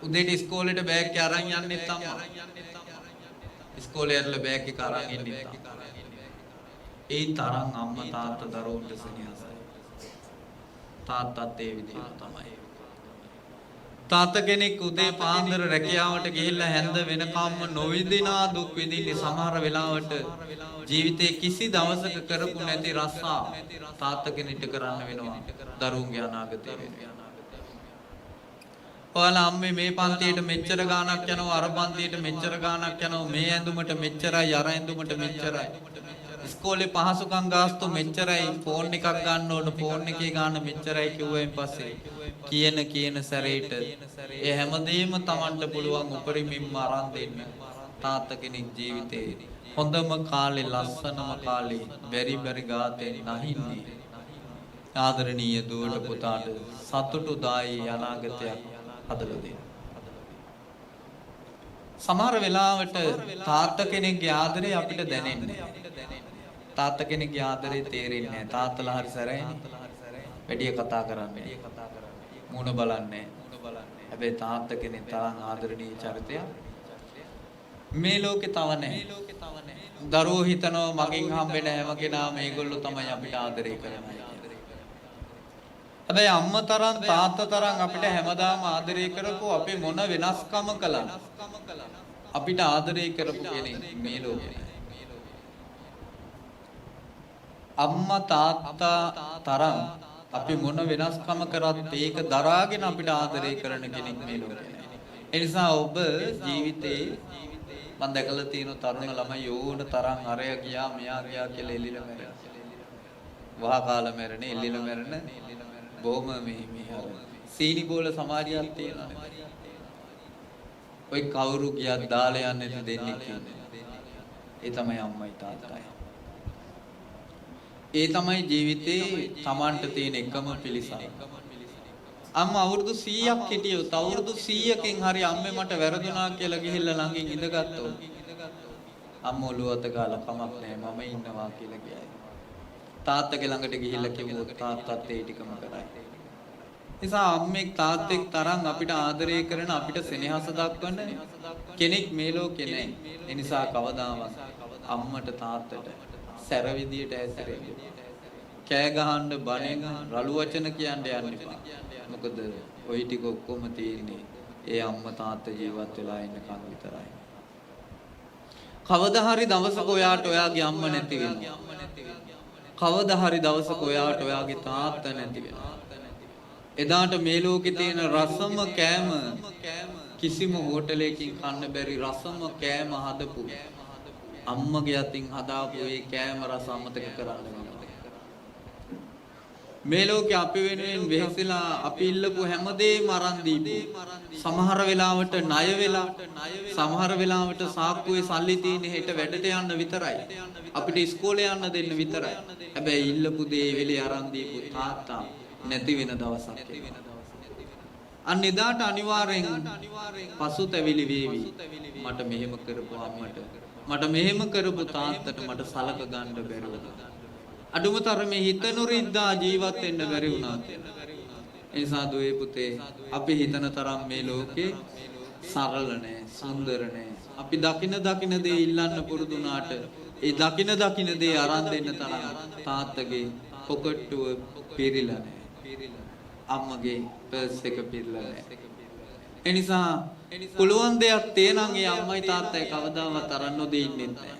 උදේට ඉස්කෝලේට බෑග් එක අරන් යන්නෙත් අම්මා. ඉස්කෝලේ යන්න බෑග් එක අරන් ඉන්නේ. ඒ තරම් අම්මා තාත්තා දරුවන්ට සෙනෙහසයි. තාත්තත් ඒ විදිහට තමයි. තාත්තා කෙනෙක් උදේ පාන්දර රැකියාවට ගිහිල්ලා හැන්ද වෙනකම්ම නොවිඳිනා දුක් විඳින්නේ සමහර වෙලාවට ජීවිතේ කිසි දවසක කරපු නැති රස්සා තාත්තා කෙනෙක්ට කරන්න වෙනවා දරුවන්ගේ අනාගතය වෙනුවෙන්. ඔයාලා අම්මේ මේ පන්තියට මෙච්චර ගාණක් යනවා අර පන්තියට මෙච්චර ගාණක් යනවා මේ ඇඳුමට මෙච්චරයි අර ඇඳුමට මෙච්චරයි ඉස්කෝලේ පහසුකම් ගාස්තු මෙච්චරයි ෆෝන් එකක් ගන්න ඕන ෆෝන් එකේ ගාණ මෙච්චරයි කිව්වෙන් පස්සේ කියන සැරේට ඒ හැමදේම Tamanට පුළුවන් උපරිමින්ම අරන් දෙන්න තාත්තා කෙනෙක් ජීවිතේ හොඳම කාලේ ලස්සනම කාලේ බැරි ගාතෙන් නැහින්නේ ආදරණීය දුවට පුතාට සතුටුදායි අනාගතයක් හදලා දෙන්න. සමහර වෙලාවට තාත්තා කෙනෙක්ගේ ආදරේ අපිට දැනෙන්නේ නැහැ. තාත්තා කෙනෙක්ගේ ආදරේ තේරෙන්නේ නැහැ. තාත්තලා හරි සැරයිනේ. වැඩි කතා කරන්නේ. මුණ බලන්නේ. හැබැයි තාත්තා කෙනෙක් තරම් ආදරණීය චරිතයක් මේ ලෝකේ තව නැහැ. දරුවෝ හිතනවා මගෙන් හම්බෙන හැම කෙනාම මේගොල්ලෝ තමයි අපිට ආදරේ කරන්නේ. හැබැයි අම්මා තරම් තාත්තා තරම් අපිට හැමදාම ආදරය කරපු අපි මොන වෙනස්කම කළා අපිට ආදරය කරපු කෙනෙක් මේ ලෝකේ අම්මා තාත්තා තරම් අපි මොන වෙනස්කම කරත් ඒක දරාගෙන අපිට ආදරය කරන කෙනෙක් මේ ලෝකේ ඒ නිසා ඔබ ජීවිතේ මම දැකලා තියෙන තරුණ ළමයි ඕන තරම් අරය ගියා මෙයා ගියා කියලා එල්ලිලා මැරෙන වහ කාලා මැරෙන එල්ලිලා මැරෙන බොහොම මේ අර සීනි බෝල සමාජයක් තියෙනවා. ඔය කවුරු ගියත් දාලා යන්නේ දෙන්නේ කියන්නේ. ඒ තමයි අම්මයි තාත්තයි. ඒ තමයි ජීවිතේ Tamanට තියෙන එකම පිළිසර. අම්මා අවුරුදු 100ක් හිටියොත් අවුරුදු 100කින් හරි අම්මේ මට වැරදුනා කියලා ගිහිල්ලා ළඟින් ඉඳගත්තොත් අම්ම ඔළුව අත ගාලා කමක් නැහැ මම ඉන්නවා කියලා කියයි. තාත්තගේ ළඟට ගිහිල්ලා කිව්වොත් තාත්තත් ඒ ටිකම කරයි. නිසා අම්මෙක් තාත්තෙක් තරම් අපිට ආදරය කරන අපිට සෙනෙහස දක්වන කෙනෙක් මේ ලෝකේ නැහැ. ඒ නිසා කවදාවත් අම්මට තාත්තට සැර විදියට ඇසරෙන්න. කෑ ගහන්න බණෙන් රළු වචන කියන්න යන්න එපා. මොකද ওই ටික ඔක්කොම තියෙන්නේ ඒ අම්මා තාත්තා ජීවත් වෙලා ඉන්නකන් විතරයි. කවදා හරි දවසක ඔයාට ඔයාගේ අම්මා නැති වෙනවා. කවදා හරි දවසක ඔයාට ඔයාගේ තාත්තා නැති වෙනවා. එදාට මේ ලෝකේ තියෙන රසම කෑම කිසිම හෝටලයකින් කන්න බැරි රසම කෑම හදපු අම්මගේ අතින් හදාපු ඒ කෑම රස අමතක කරන්න වෙනවා. මේ ලෝකේ අපි වෙනුවෙන් වෙහෙසලා අපි ඉල්ලපු හැමදේම අරන් දීපු සමහර වෙලාවට ණය වෙලා සමහර වෙලාවට සාක්කුවේ සල්ලි තියෙන හෙට වැඩට යන්න විතරයි අපිට ඉස්කෝලේ යන්න දෙන්න විතරයි හැබැයි ඉල්ලපු දේ වෙලේ අරන් දීපු තාත්තා නැති වෙන දවසක් අන්න එදාට අනිවාර්යෙන් පසුතැවිලි වේවි මට මෙහෙම කරපු අම්මට මට මෙහෙම කරපු තාත්තට මට සලක ගන්න බැරි වුණා අඩුම තරමේ හිත නොරිද්දා ජීවත් වෙන්න බැරි වුණා කියලා. ඒ නිසා දුවේ පුතේ අපි හිතන තරම් මේ ලෝකේ සරල නෑ, සුන්දර නෑ. අපි දකින දේ ඉල්ලන්න පුරුදු වුණාට ඒ දකින දේ අරන් දෙන්න තරම් තාත්තගේ පොකට්ටුව පිරීලා නෑ. අම්මගේ පර්ස් එක පිරීලා නෑ. ඒ නිසා පුළුවන් දෙයක් තේනනම් ඒ අම්මයි තාත්තයි කවදාවත් අරන් නොදී ඉන්නේ නෑ.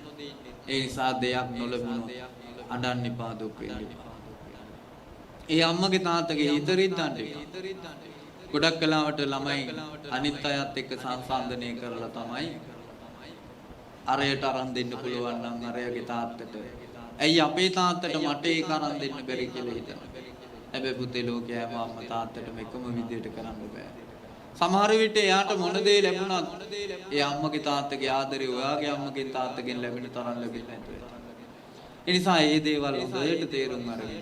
ඒ නිසා දෙයක් නොලබුණොත් අඬන්න එපා දුක් වෙන්න එපා. ඒ අම්මගේ තාත්තගේ හිත රිද්දන්න එපා. ගොඩක් කලාවට ළමයි අනිත් අයත් එක්ක සංසන්දනය කරලා තමයි අරයට අරන් දෙන්න පුළුවන් නම් අරයාගේ තාත්තට. ඇයි අපේ තාත්තට මට ඒක අරන් දෙන්න බැරි කියලා හිතනවා. හැබැයි පුතේ ලෝකයේ හැම අම්මා තාත්තටම එකම විදියට කරන්න බෑ. සමහර විට එයාට මොන දේ ලැබුණත් ඒ අම්මගේ තාත්තගේ ආදරය ඔයාගේ අම්මගෙන් තාත්තගෙන් ලැබෙන තරම් ලැබෙන්නේ නැතුව. ඒ නිසා මේ දේවල් හොඳට තේරුම් අරගෙන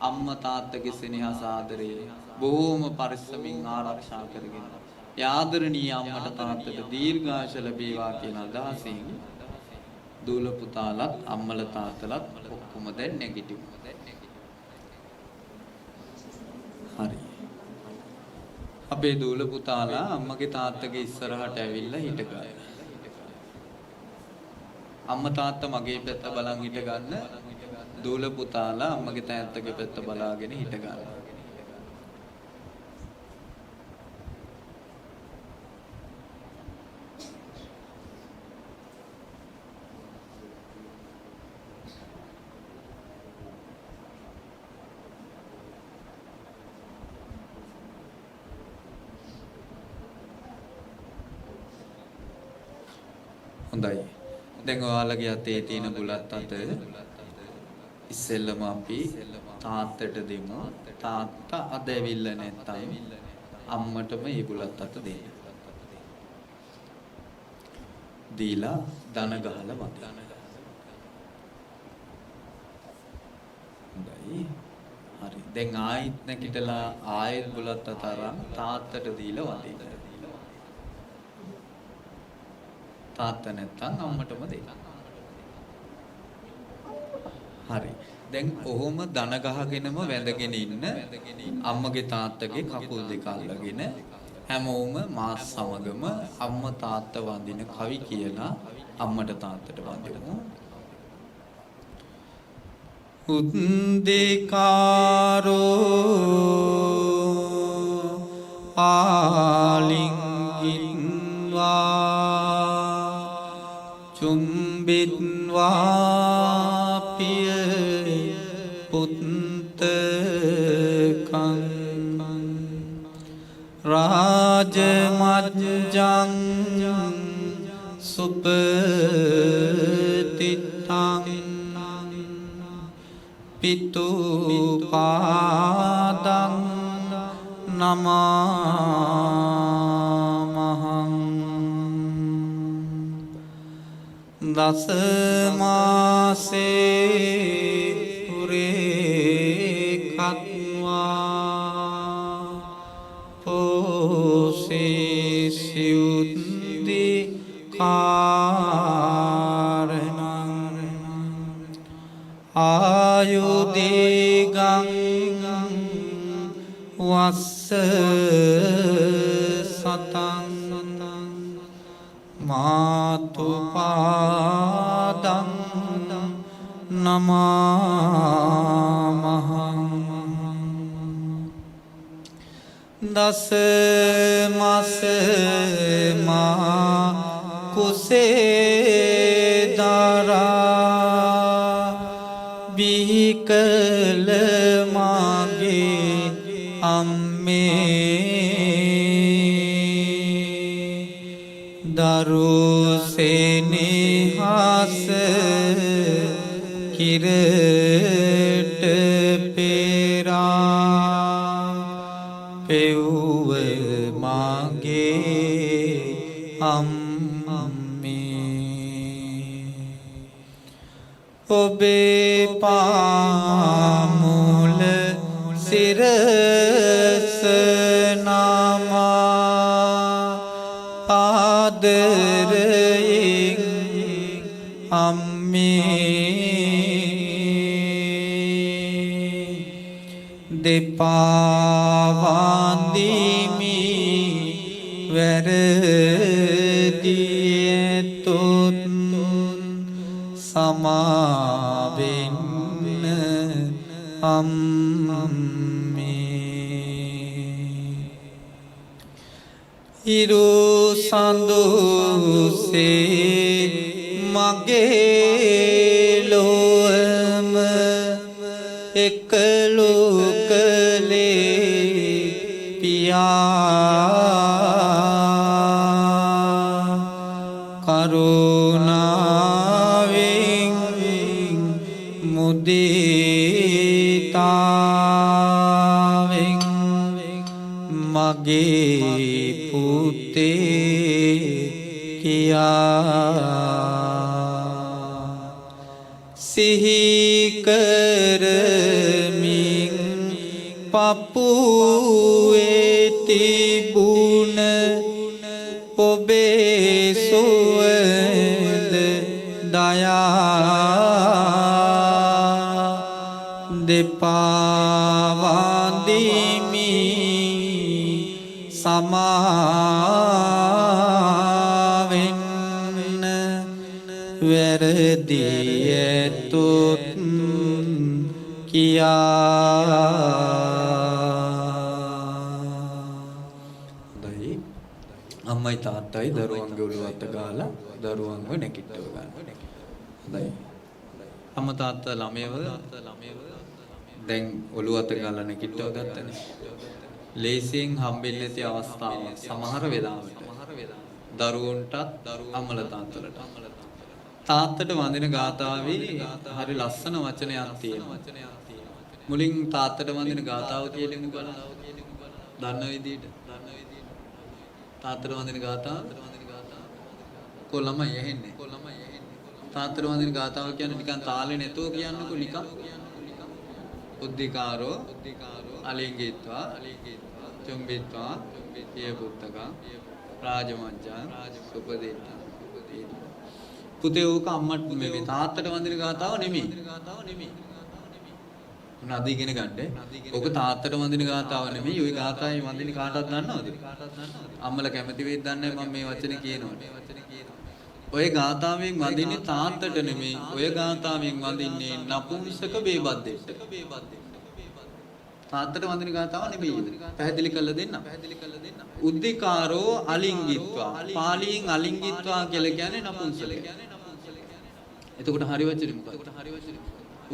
අම්මා තාත්තගේ සෙනෙහස ආදරය බොහොම පරිස්සමින් ආරක්ෂා කරගෙන ඒ ආදරණීය අම්මට තාත්තට දීර්ඝාෂ ලැබේවා කියන අදහසින් දූල පුතාලත් අම්මල තාත්තලත් ඔක්කොම දැන් නැගිටිමු. හරි. අපේ දූල පුතාලා අම්මගේ තාත්තගේ ඉස්සරහට ඇවිල්ලා හිටගන්න. අම්මා තාත්තා මගේ පැත්ත බලන් හිට ගන්න. දූල පුතාලා අම්මගේ තාත්තගේ පැත්ත බලාගෙන හිට ගන්න. හොඳයි. දැන් ඔයාලගේ අතේ තියෙන බුලත් අත ඉස්සෙල්ලම අපි තාත්තට දෙමු. තාත්තා අද ඇවිල්ලා නැත්තම් අම්මටම මේ බුලත් අත දෙන්න. දීලා දන ගහලා වදින්න. හොඳයි. හරි. දැන් ආයිත් නැගිටලා ආයෙත් බුලත් අත අරන් තාත්තට දීලා වදින්න. තාත්තා නැත්තම් අම්මටම දෙන්න. හරි. දැන් ඔහොම දන ගහගෙනම වැඳගෙන ඉන්න අම්මගේ තාත්තගේ කකුල් දෙක අල්ලගෙන හැමෝම මාස් සමගම අම්මා තාත්තා වඳින කවි කියලා අම්මට තාත්තට වඳිමු. උද්දේකාරෝ ආලිංගින්වා චුම්බිත්වා පිය පුත්තකං රාජමජ්ජං සුපතිත්තං පිතු පාදං නමාමහං දසමාසේ පුරේ කත්වා පෝසේ සියුද්දි කාරණං ආයුදීගං වස්ස සතං මාතුපාදං නමාමහං දස මාස මා කුසේ දරා බිහිකල මාගේ අම්මේ දරුසෙනෙහස කිරට පෙරා පෙව්ව මාගේ අම්මේ ඔබේ පාමුල සිරස නමා ආදරයෙන් අම්මේ දෙපා වඳිමි වැරදියතොත් සමාවෙන්න අම්මේ ඉරු සඳුසේ මගේ ලොවම එකලු කලේ පියා කරුණාවෙන් මුදිතාවෙන් මගේ පුතේ කියා සිහි කරමින් පපුවේ තිබුණ ඔබේ සුවඳ දයා දෙපා වඳිමි සමාවෙන්න වැරදියතොත් වැරදි ඇතොත් කියා. හොඳයි. අම්මයි තාත්තයි දරුවන්ගේ ඔළුව අත ගාලා දරුවන්ව නැගිටව ගන්න. හොඳයි. අම්මා තාත්තා ළමයව දැන් ඔළුව අත ගාලා නැගිටව ගත්තනේ. ලේසියෙන් හම්බෙන්නේ නැති අවස්ථාව සමහර වෙලාවට දරුවන්ටත් අම්මලා තාත්තලට. තාත්තට වඳින ගාථාවේ හරි ලස්සන වචනයක් තියෙනවා. මුලින් තාත්තට වඳින ගාථාව කියලෙමු බලන්න. දන්න විදිහට. තාත්තට වඳින ගාථාව කොළමයි ඇහෙන්නේ. තාත්තට වඳින ගාථාව කියන්නේ නිකන් තාලේ නැතුව කියන්නකො නිකන්. උද්දිකාරෝ අලිංගිත්වා චුම්බිත්වා පිය පුත්තකා රාජමංජා සුපදේතා. පුතේ ඕක අම්මට මේ තාත්තට වඳින ගාතාව නෙමෙයි. මොනවද ඉගෙන ගන්නද? ඕක තාත්තට වඳින ගාතාව නෙමෙයි. ওই ගාතාවේ වඳින කාටවත් දන්නවද? අම්මලා කැමති වෙයිද දන්නේ මම මේ වචනේ කියනකොට. ඔය ගාතාවෙන් වඳින්නේ තාත්තට නෙමෙයි. ඔය ගාතාවෙන් වඳින්නේ නපුංසක බේබද්දෙට. තාත්තට වඳින ගාතාව නෙමෙයි. පැහැදිලි කරලා දෙන්න. උද්දිකාරෝ අලිංගිත්වා. පාලියෙන් අලිංගිත්වා කියලා කියන්නේ නපුංසක. එතකොට හරි වචනේ මොකක්ද?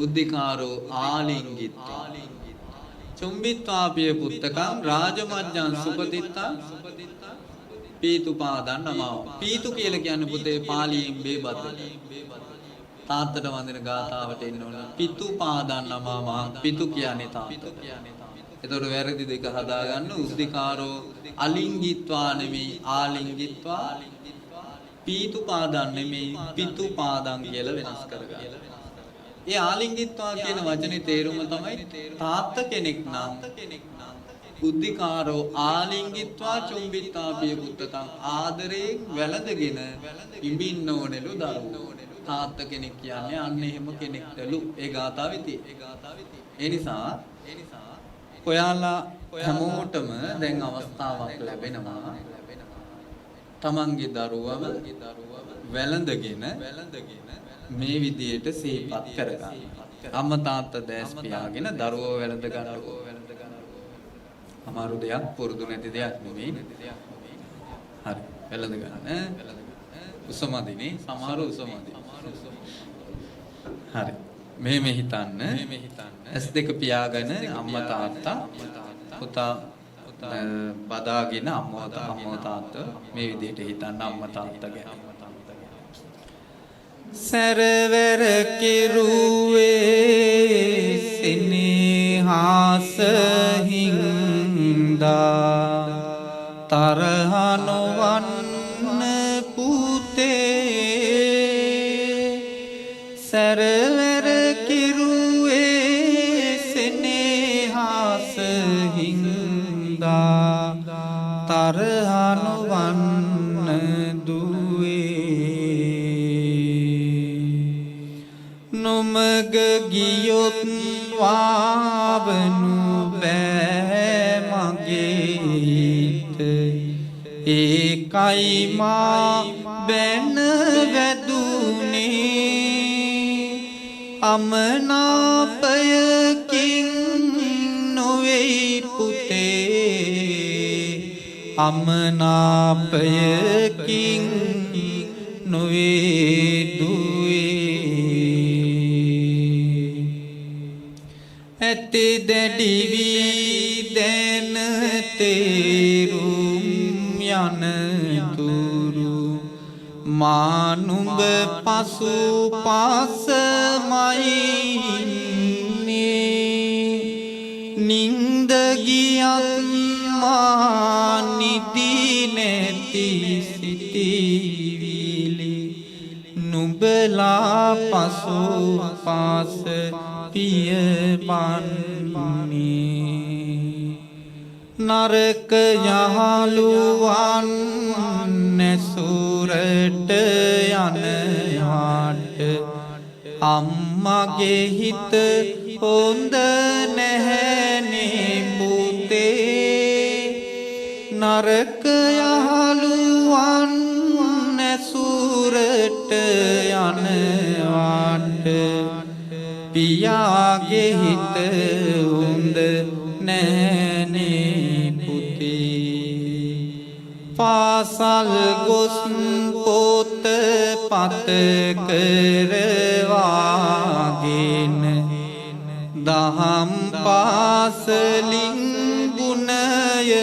උද්දිකාරෝ ආලිංගිත්වා. චුම්බිත්වා පිය පුත්තකම් රාජමජ්ජං සුපතිත්තා පීතුපාදන් නමව. පීතු කියලා කියන්නේ පුතේ පාලියෙන් බේබද්දට. තාත්තට වඳින ගාතාවට එන්න ඕන පිතුපාදන් නමව. පිතු කියන්නේ තාත්ත. එතකොට වැරදි දෙක හදාගන්න. උද්දිකාරෝ අලිංගිත්වා නෙමෙයි ආලිංගිත්වා. පීතුපාදන් නෙමෙයි පිතුපාදන් කියලා වෙනස් කරගන්න. ඒ ආලිංගිත්වා කියන වචනේ තේරුම තමයි තාත්ත කෙනෙක් නම් උද්දිකාරෝ ආලිංගිත්වා චුම්බිත්වා පිය පුත්තකම් ආදරයෙන් වැළඳගෙන ඉඹින්න ඕනෙලු දරුවෝ. තාත්ත කෙනෙක් කියන්නේ අන්න එහෙම කෙනෙක්ටලු. ඒ ගාථාවේ තියෙන්නේ. ඒ නිසා ඔයාලා හැමෝටම දැන් අවස්ථාවක් ලැබෙනවා තමන්ගේ දරුවව වැළඳගෙන මේ විදියට සිහිපත් කරගන්න. අම්මා තාත්තා දැස් පියාගෙන දරුවව වැළඳ ගන්නකෝ. අමාරු දෙයක් පුරුදු නැති දෙයක් නෙමෙයි. හරි වැළඳ ගන්න. උසමදිනේ සමහර උසමදි. හරි මේ හිතන්න. S2 පියාගෙන අම්මා තාත්තා පුතා බදාගෙන අම්මා තාත්තා මේ විදිහට හිතන්න අම්මා තාත්තා ගැන. සරවර කිරුවේ සිනහස හින්දා තරහනවන්න පුතේ. සරවර කිරුවේ සිනහස හින්දා තරහනවන්න දුවේ. නොමග ගියොත් වාවනු බෑ මගේ හිත. ඒකයි මා බැන වැදුනේ. අමනාපයකින් නොවේයි පුතේ. අමනාපයකින් නොවේ දුවේ. ඇති දැඩි වී දැන තේරුම් යන තුරු මා නුඹ පසු පාසමයි ඉන්නේ. නින්ද ගියත් මා නිදි නැති සිටිවිලි නුඹලා පසු පාස පියවන්නේ. නරක යහළුවන් නැසුරට යනවාට අම්මගේ හිත හොඳ නැහැනේ පුතේ. නරක යහළුවන් නැසුරට යන පියාගේ හිත උඳ නෑනේ පුතේ පාසල් ගොස් පොත පත කරවාගෙන දහම් පාසලින් ගුණය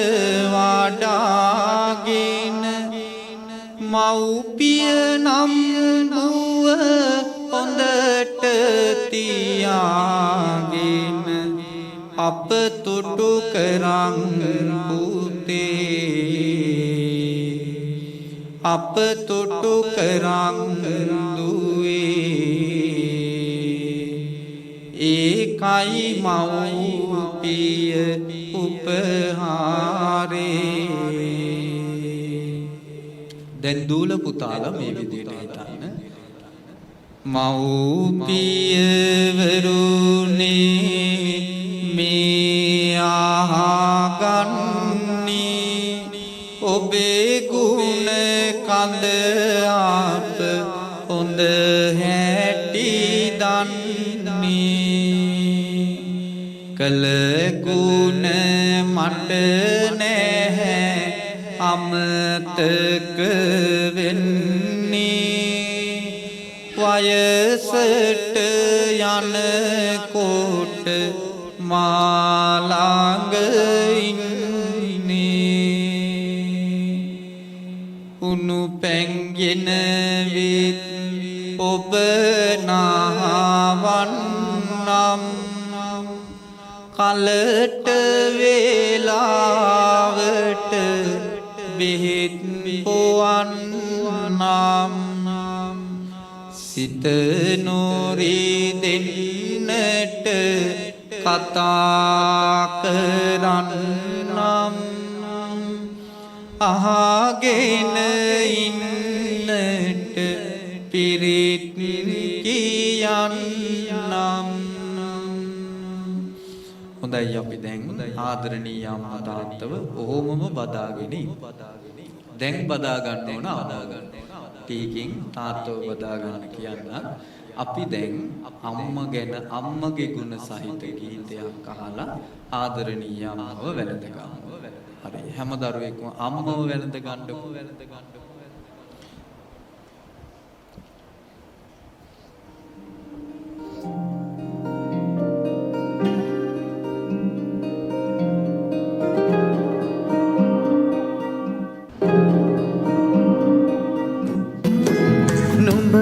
වඩාගෙන මව්පිය නම් දුව හොඳට තියාගෙන අප තුටු කරන් පුතේ අප තුටු කරන් දුවේ ඒකයි මව්පිය උපහාරේ දැන් දූල පුතාලා මේ විදිහට හිතන්න මව්පියවරුනේ මේ ආගන්නේ ඔබේ ගුණ කඳ අප හොඳ හැටි දන්නේ කල ගුණ මට නැහැ අමතක වෙන්නේ වයසට යනකොට මා ළඟ ඉන්නේ උණු පැංගෙන විත් ඔබ නාවන්නම් කලට වේලාවට බෙහෙත් පොවන්නම් සිත නොරිදෙන්නට කතා කරන්නම් අහගෙන ඉන්නට පිරිත් කියන්නම් හොඳයි අපි දැන් ආදරණීය අම්මා තාත්තව ඔහොමම බදාගෙන දැන් බදා ගන්න ඕන ටීකින් තාත්තව බදා ගන්න කියන්න අපි දැන් අම්මා ගැන අම්මගේ ගුණ සහිත ගීතයක් අහලා ආදරණීය අම්මව වැළඳ ගමු. හරි හැම දරුවෙක්ම අම්මව වැළඳ ගන්නකො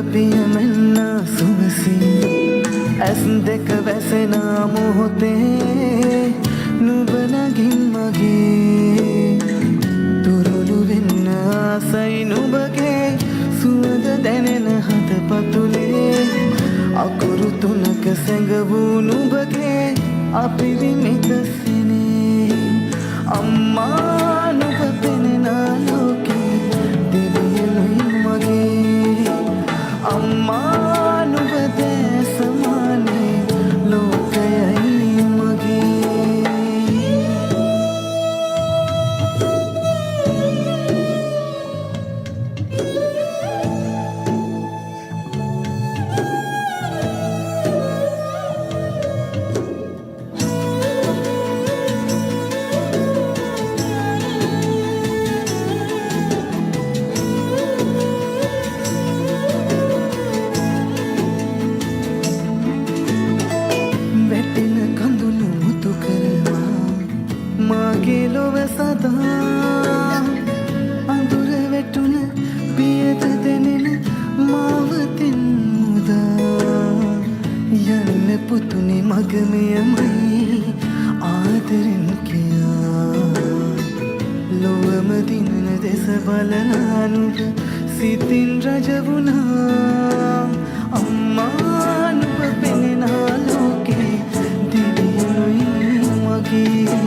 පියමෙන්න සුවසී ඇස් දෙක වැසෙන මොහොතේ නුඹ නගින් මගේ තුරුළු වෙන්න ආසයි නුඹගේ සුවඳ දැනෙන හදපතුලේ අකුරු තුනක සැඟවූ නුඹගේ අපිරිමිත සෙනේ අම්මා නුඹ පෙනෙන ලෝකේ දෙවියනුයි මගේ අම්මා නුඹ දැසමානේ ලෝකයයි මගේ පුතුනේ මගමයමයි ආදරෙන් කියා ලොවම දිනන දෙස බලනානුට සිතින් රජ වුණා අම්මා නුඹ පෙනෙන ලෝකේ දිවියනුයි මගේ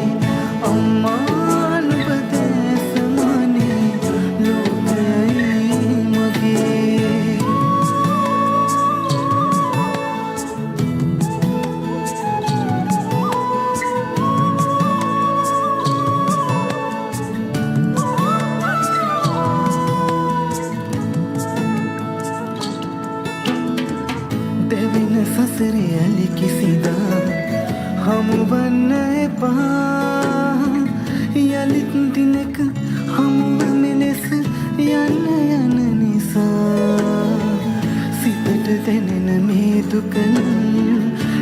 අම්මා නුඹ දැසමානේ ලෝකයයි මගේ වෙන සසරේ ඇලි කිසිදා හමුවන්න එපා යලිත් දිනක හමුව මෙලෙස යන්න යන නිසා සිතට දැනෙන මේ දුක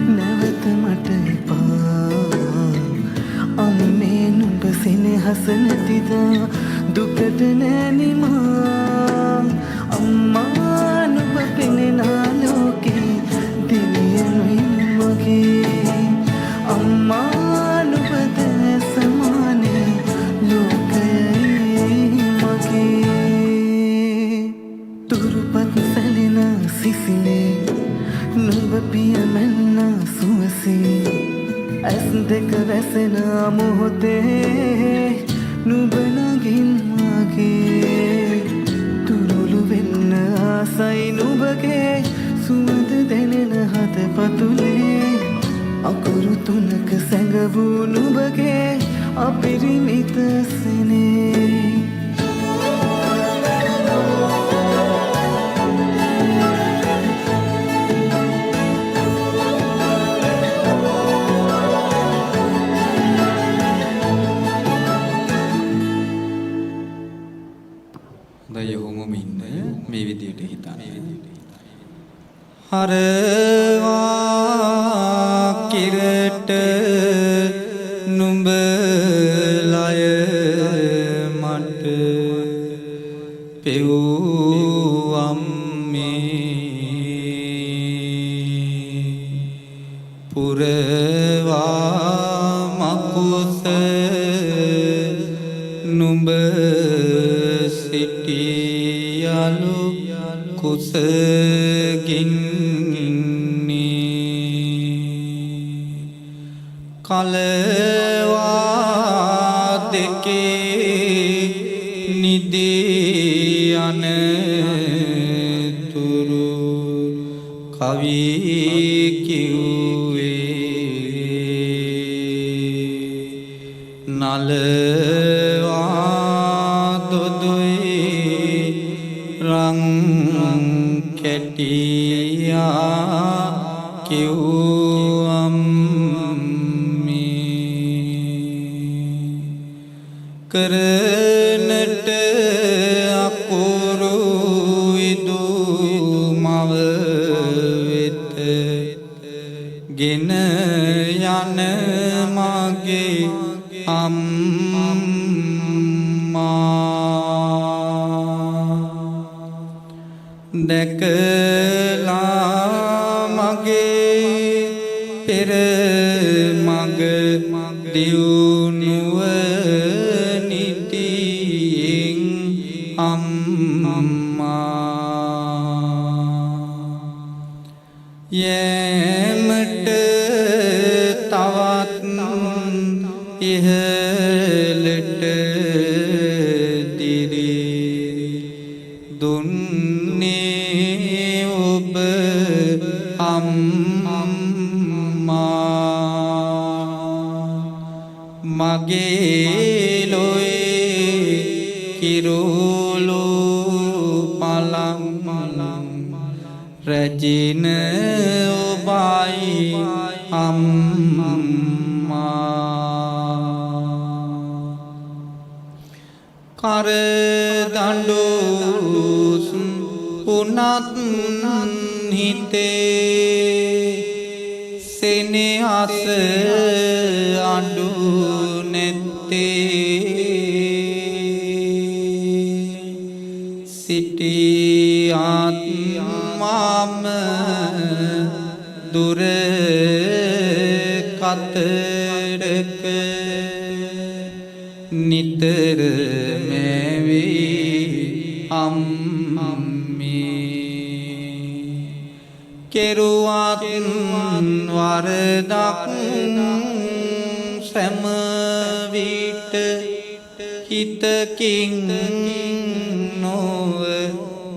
නැවත මට එපා අම්මේ නුඹ සෙනෙහස නැතිදා දුකට නෑනිමා අම්මා නුඹ පෙනෙනා ලෝකේ දෙවියනුයි මගේ අම්මා නුඹ දැසමානේ ලෝකයයි මගේ තුරුපත් සැලෙන සිසිලේ නුඹ පියමැන්න සුවසේ ඇස් දෙක වැසෙන මොහොතේ නුඹ නගින් මගේ තුරුළු වෙන්න ආසයි නුඹගේ සුවඳ දැනෙන හත පතුලේ අකුරු තුනක සැඟවූ නුඹගේ අපිරිමිත සෙනේ යොමුම ඉන්න මේ විදියට හිතන්න හරවා කිරට නුඹ ලය මට පෙව්වම්මේ පුරවා මකුස නුඹ සිටියලු කුසගින්නේ කලවා දෙකේ නිදී අනතුරු කවි කිව්වේ නලවා දොදුයි රං කැටියා කිව්වම්මේ කරනට අකුරු විදු මව වෙත ගෙන යන මගේ දැකලා මගේ පෙර මග දියුණුව නිතියෙන් අම්මා යෑමට තවත් ඉහළට දිරි දුන්නේ ඔබ අම්මා මගේ ලොවේ කිරුළු පලං රැජින ඔබයි අම්මා කරදඬුස් උනත් හිතේ සෙනෙහස අඩු නැත්තේ සිටියත් මම දුර කතරක නිතර මැවී අම්මේ කෙරුවත් වරදක් සෑම විට හිතකින් නොව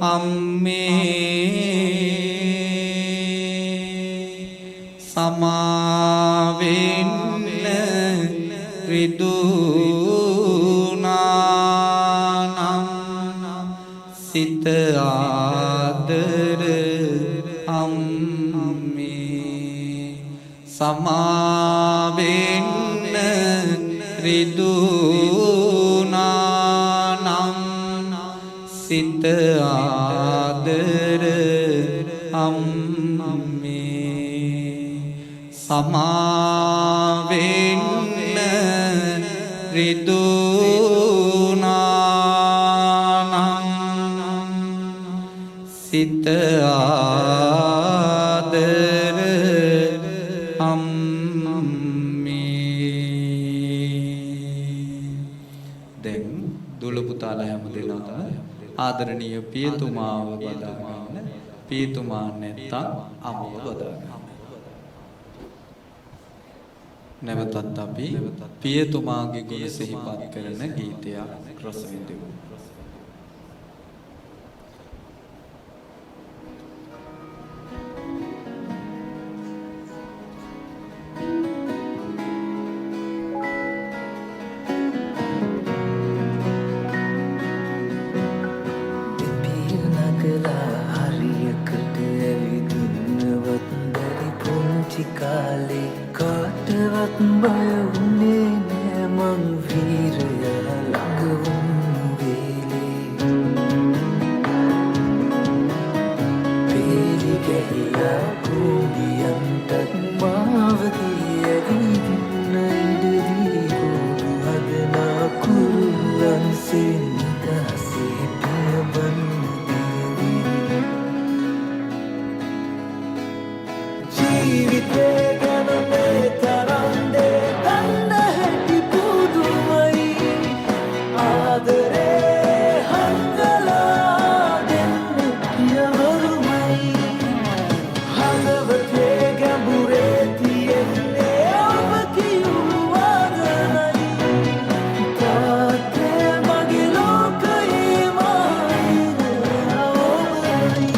අම්මේ සමාවෙන්න රිදුනානම් සිත ආදර අම්මේ සමාවෙන්න රිදුනානම් සිත ආදර අම්මේ සමාවෙන්න රිදුනානම් සිත ආදර දැන් දුල පුතාලා හැම දෙනාම ආදරණීය පියතුමාව බදාගන්න. පියතුමා නැත්තම් අම්මව බදාගන්න. නැවතත් අපි පියතුමාගේ ගුණ සිහිපත් කරන ගීතයක් රස විඳිමු. කාලේ කාටවත් බය වුණේ නෑ මං වීරයා ළඟ වුන් වේලේ පේලි ගැහිලා කුඹියන්ටත් මාවගේ ඇවිදින්න ඉඩදී කුඩු හදනා කුරුල්ලන්සේ නිදහසේ පියබන් ජීවිතේ ගැන මේ තරම් දේ දන්න හැටි පුදුමයි ආදරේ හංගලා දෙන්න පියවරුමයි හදවතේ ගැඹුරේ තියෙන්නේ ඔබ කියූ වදනයි තාත්තේ මගේ ලෝකයේ මායිර ඔබයි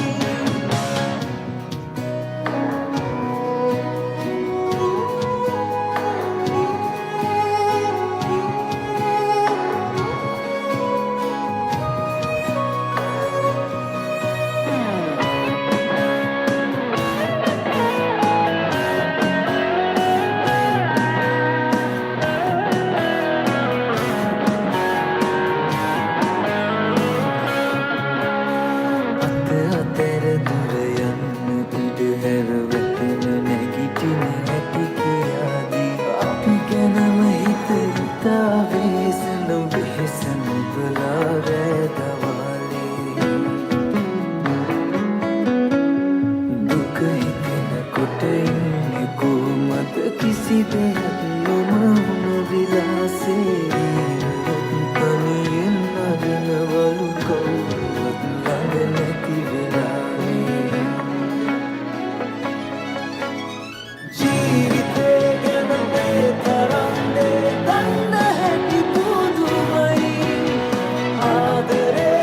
किसी देर नो विलासे पनियन नदन वलु कौवत लगनती विलाने जीविते गन में तरंदे दंड हैटी पुदुमई आदरे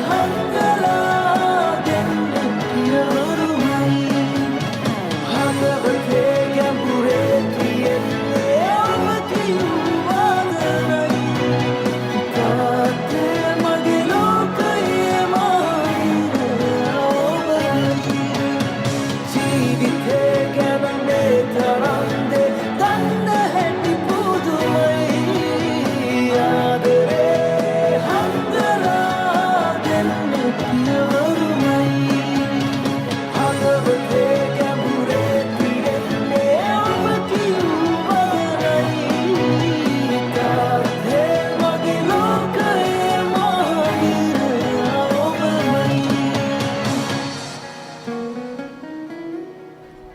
हंगला देन्न पियवरुमई हदवते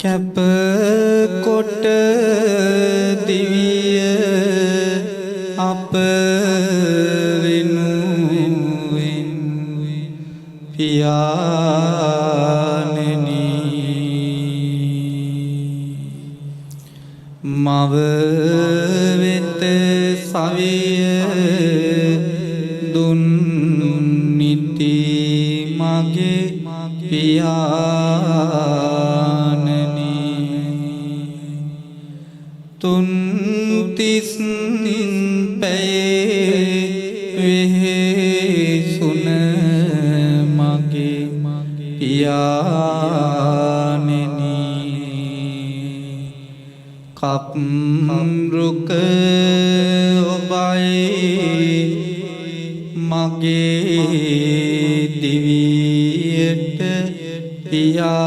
කැප කොට දිවිය අප වෙනුවෙන් පියාණෙනි මව වෙත සවිය දුන් නිති මගේ පියාණෙනි තුන් තිස් පැයේ වෙහෙසුන මගේ පියාණෙනි කප්රුක ඔබයි මගේ දිවියට පියාණෙනි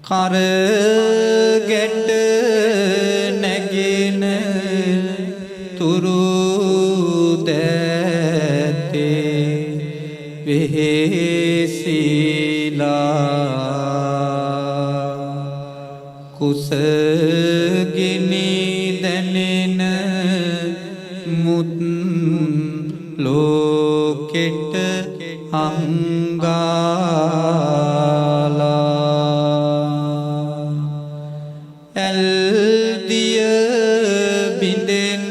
කරගෙට නැගෙන තුරු දැතේ වෙහෙසිලා කුසගිනි දැනෙන මුත් ලෝකෙට අංගාලා ඇල්දිය බිඳෙන්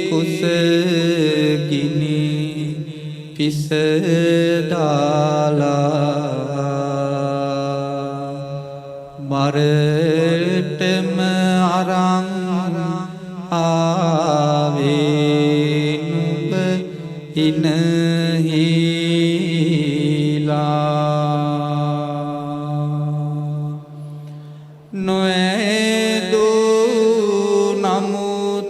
කුසගිනි පිසදාලා මරටම අරං ආවේ නුඹ හිනහිලා නොඇදූ නමුත්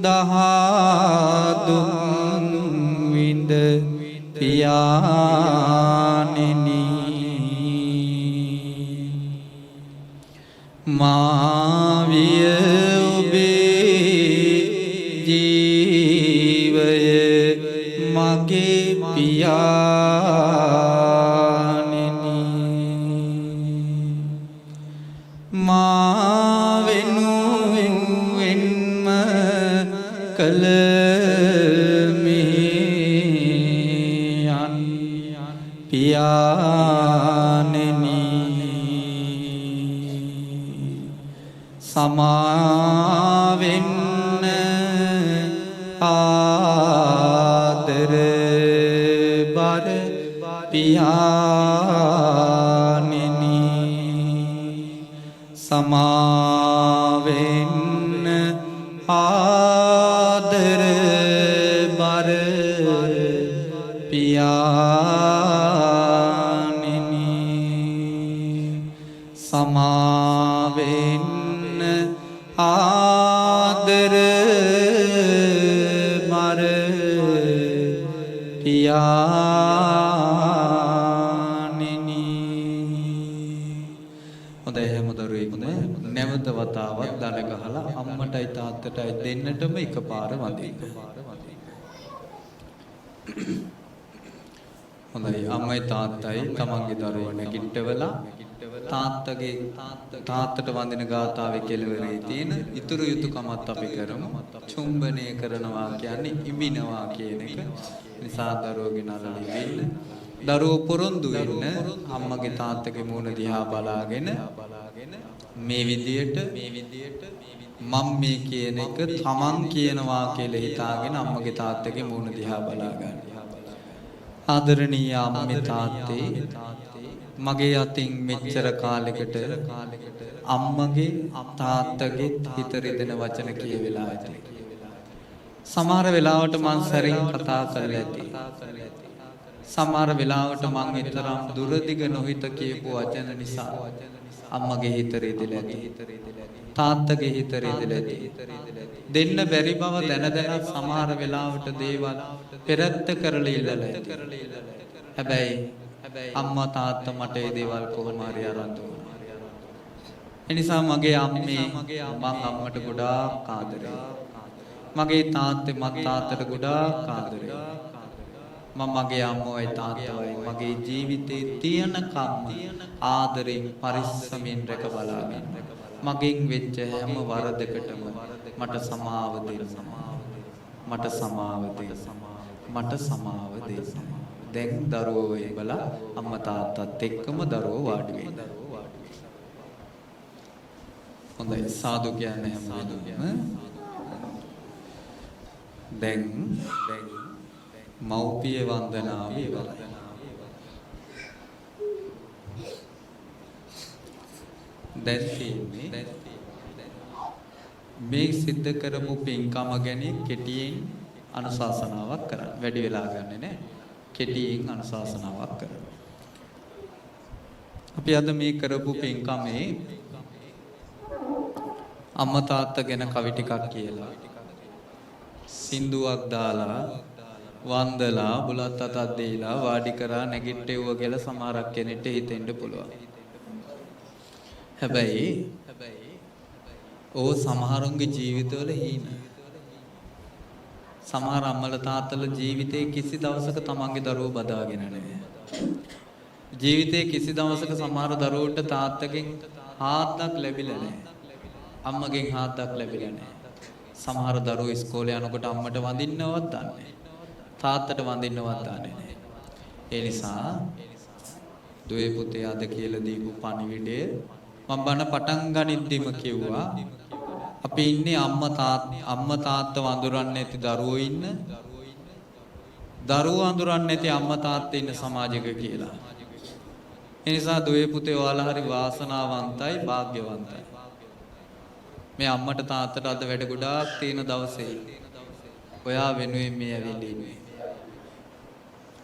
දහදුන් විඳ පියාණෙනි මාවිය ඔබේ ජීවය මගේ පියාණෙනි මා වෙනුවෙන්ම කළ මෙහෙයන් පියාණෙනි සමාවෙන්න ආදර බර පියාණෙනි සමාවෙන්න ආදර බර පියාණෙනි සමාවෙන්න ආදර මර පියාණෙනි හොඳයි හැම දරුවෙක්ම නැවත වතාවක් දන ගහලා අම්මටයි තාත්තටයි දෙන්නටම එකපාර වදින්න හොඳයි අම්මයි තාත්තයි තමන්ගේ දරුවෝ නැගිට්ටවලා තාත්තට වඳින ගාථාවේ කෙළවරේ තියෙන ඉතුරු යුතුයකමත් අපි කරමු. චුම්බනය කරනවා කියන්නේ ඉඹිනවා කියන එක. නිසා දරුවෝගේ නළලි වෙන්න. දරුවෝ පොරොන්දු වෙන්න අම්මගේ තාත්තගේ මූණ දිහා බලාගෙන මේ විදියට මම මේ කියන එක තමන් කියනවා කියලා හිතාගෙන අම්මගේ තාත්තගේ මූණ දිහා බලා ගන්න. ආදරණීය අම්මේ තාත්තේ මගේ අතින් මෙච්චර කාලෙකට අම්මගේ තාත්තගේ හිත රිදෙන වචන කියවිලා ඇති. සමහර වෙලාවට මං සැරින් කතා කරලා ඇති. සමහර වෙලාවට මං ඊතරම් දුරදිග නොහිත කියපු වචන නිසා අම්මගේ හිත රිදෙලා ඇති. තාත්තගේ හිත රිදෙලා ඇති. දෙන්න බැරි බව දැන දැන සමහර වෙලාවට දේවල් පෙරත්ත කරලා ඉල්ලලා ඇති. හැබැයි අම්මා තාත්තා මට ඒ දේවල් කොහොම හරි අරන් දුන්නා. ඒ නිසා මගේ අම්මේ මං අම්මට ගොඩාක් ආදරේ. මගේ තාත්තේ මත් තාත්තට ගොඩාක් ආදරේ. මම මගේ අම්මවයි තාත්තවයි මගේ ජීවිතේ තියනකම් ආදරෙන් පරිස්සමෙන් රැක බලාගෙන මගෙන් වෙච්ච හැම වරදකටම මට සමාව දෙන්න. මට සමාව දෙන්න. මට සමාව දෙන්න. දැන් දරුවෝ එබලා අම්මා තාත්තත් එක්කම දරුවෝ වාඩි වෙන්න. හොඳයි සාදු කියන්නේ හැම වෙලෙම. දැන් මෞපිය වන්දනාව ඉවරයි. දැන් තියෙන්නේ මේ සිද්ධ කරමු පින්කම ගැන කෙටියෙන් අනුශාසනාවක් කරන්න. වැඩි වෙලා ගන්නෙ නෑ. කෙටියෙන් අනුශාසනාවක් කරනවා. අපි අද මේ කරපු පින්කමේ අම්මා තාත්තා ගැන කවි ටිකක් කියලා සින්දුවක් දාලා වන්දලා බුලත් අතක් දීලා වාඩි කරා නැගිට්ටෙව්ව කියලා සමහරක් කෙනෙක්ට හිතෙන්න පුළුවන්. හැබැයි ඕ සමහරුන්ගේ ජීවිතවල හීන. සමහර අම්මල තාත්තල ජීවිතේ කිසි දවසක තමන්ගේ දරුවෝ බදාගෙන නැහැ. ජීවිතේ කිසි දවසක සමහර දරුවන්ට තාත්තගෙන් හාද්දක් ලැබිලා නැහැ. අම්මගෙන් හාද්දක් ලැබිලා නැහැ. සමහර දරුවෝ ඉස්කෝලේ යනකොට අම්මට වඳින්නවත් දන්නේ නැහැ. තාත්තට වඳින්නවත් දන්නේ නැහැ. ඒ නිසා දුවේ පුතේ අද කියලා දීපු පණිවිඩය මම බණ පටන් ගනිද්දිම කිව්වා අපි ඉන්නේ අම්මා තාත්තා වඳුරන්නේ නැති දරුවෝ ඉන්න දරුවෝ වඳුරන්නේ නැති අම්මා තාත්තා ඉන්න සමාජයක කියලා. ඒ නිසා දුවේ පුතේ ඔයාලා හරි වාසනාවන්තයි වාග්යවන්තයි. මේ අම්මට තාත්තට අද වැඩ ගොඩාක් තියෙන දවසේ ඔයා වෙනුවෙන් මේ ඇවිල්ලා ඉන්නේ.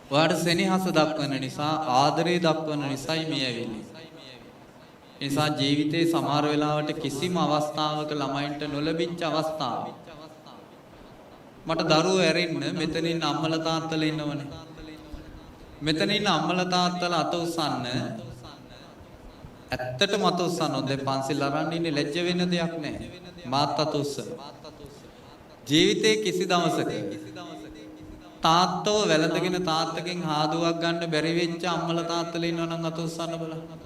ඔයාට සෙනෙහස දක්වන නිසා ආදරේ දක්වන නිසායි මේ ඇවිල්ලා. ඒ නිසා ජීවිතේ සමහර වෙලාවට කිසිම අවස්ථාවක ළමයින්ට නොලැබිච්ච අවස්ථාව. මට දරුවෝ ඇරෙන්න මෙතන ඉන්න අම්මලා තාත්තලා ඉන්නවනේ. මෙතන ඉන්න අම්මලා තාත්තලා අත උස්සන්න. ඇත්තටම අත උස්සන්න. දැන් පන්සිල් අරන් ඉන්නේ ලැජ්ජ වෙන්න දෙයක් නැහැ. මාත් අත උස්සන. ජීවිතේ කිසි දවසක තාත්තව වැළඳගෙන තාත්තගෙන් හාදුවක් ගන්න බැරි වෙච්ච අම්මලා තාත්තලා ඉන්නව නම් අත උස්සන්න බලන්න.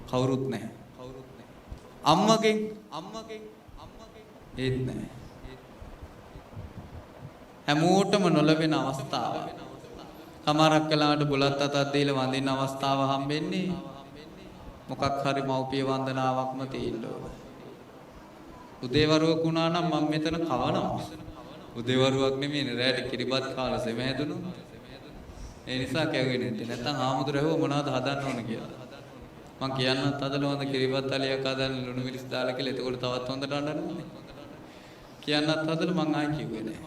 කවුරුත් නැහැ. අම්මගෙන් ඒත් නැහැ. හැමෝටම නොලැබෙන අවස්ථාව. සමහරක් වෙලාවට බුලත් අතක් දීලා වඳින්න අවස්ථාව හම්බෙන්නේ මොකක් හරි මව්පිය වන්දනාවක්ම තියෙන්න ඕන. උදේවරුවක් වුණා නම් මම මෙතන කවනවා. උදේවරුවක් නෙමෙයි රැට කිරිබත් කාලා සෙම හැදුණු. ඒ නිසා කැවුවේ නැත්තේ. නැත්තම් ආමුදුරේව මොනවද හදන්න ඕන කියලා. මං කියන්නත් අදල හොඳ කිරිබත් අලියක් හදන්න ලුණු මිරිස් දාලා කියලා. එතකොට තවත් හොඳට අඬන්නේ. කියන්නත් අදල මං ආයි කිව්වේ නෑ.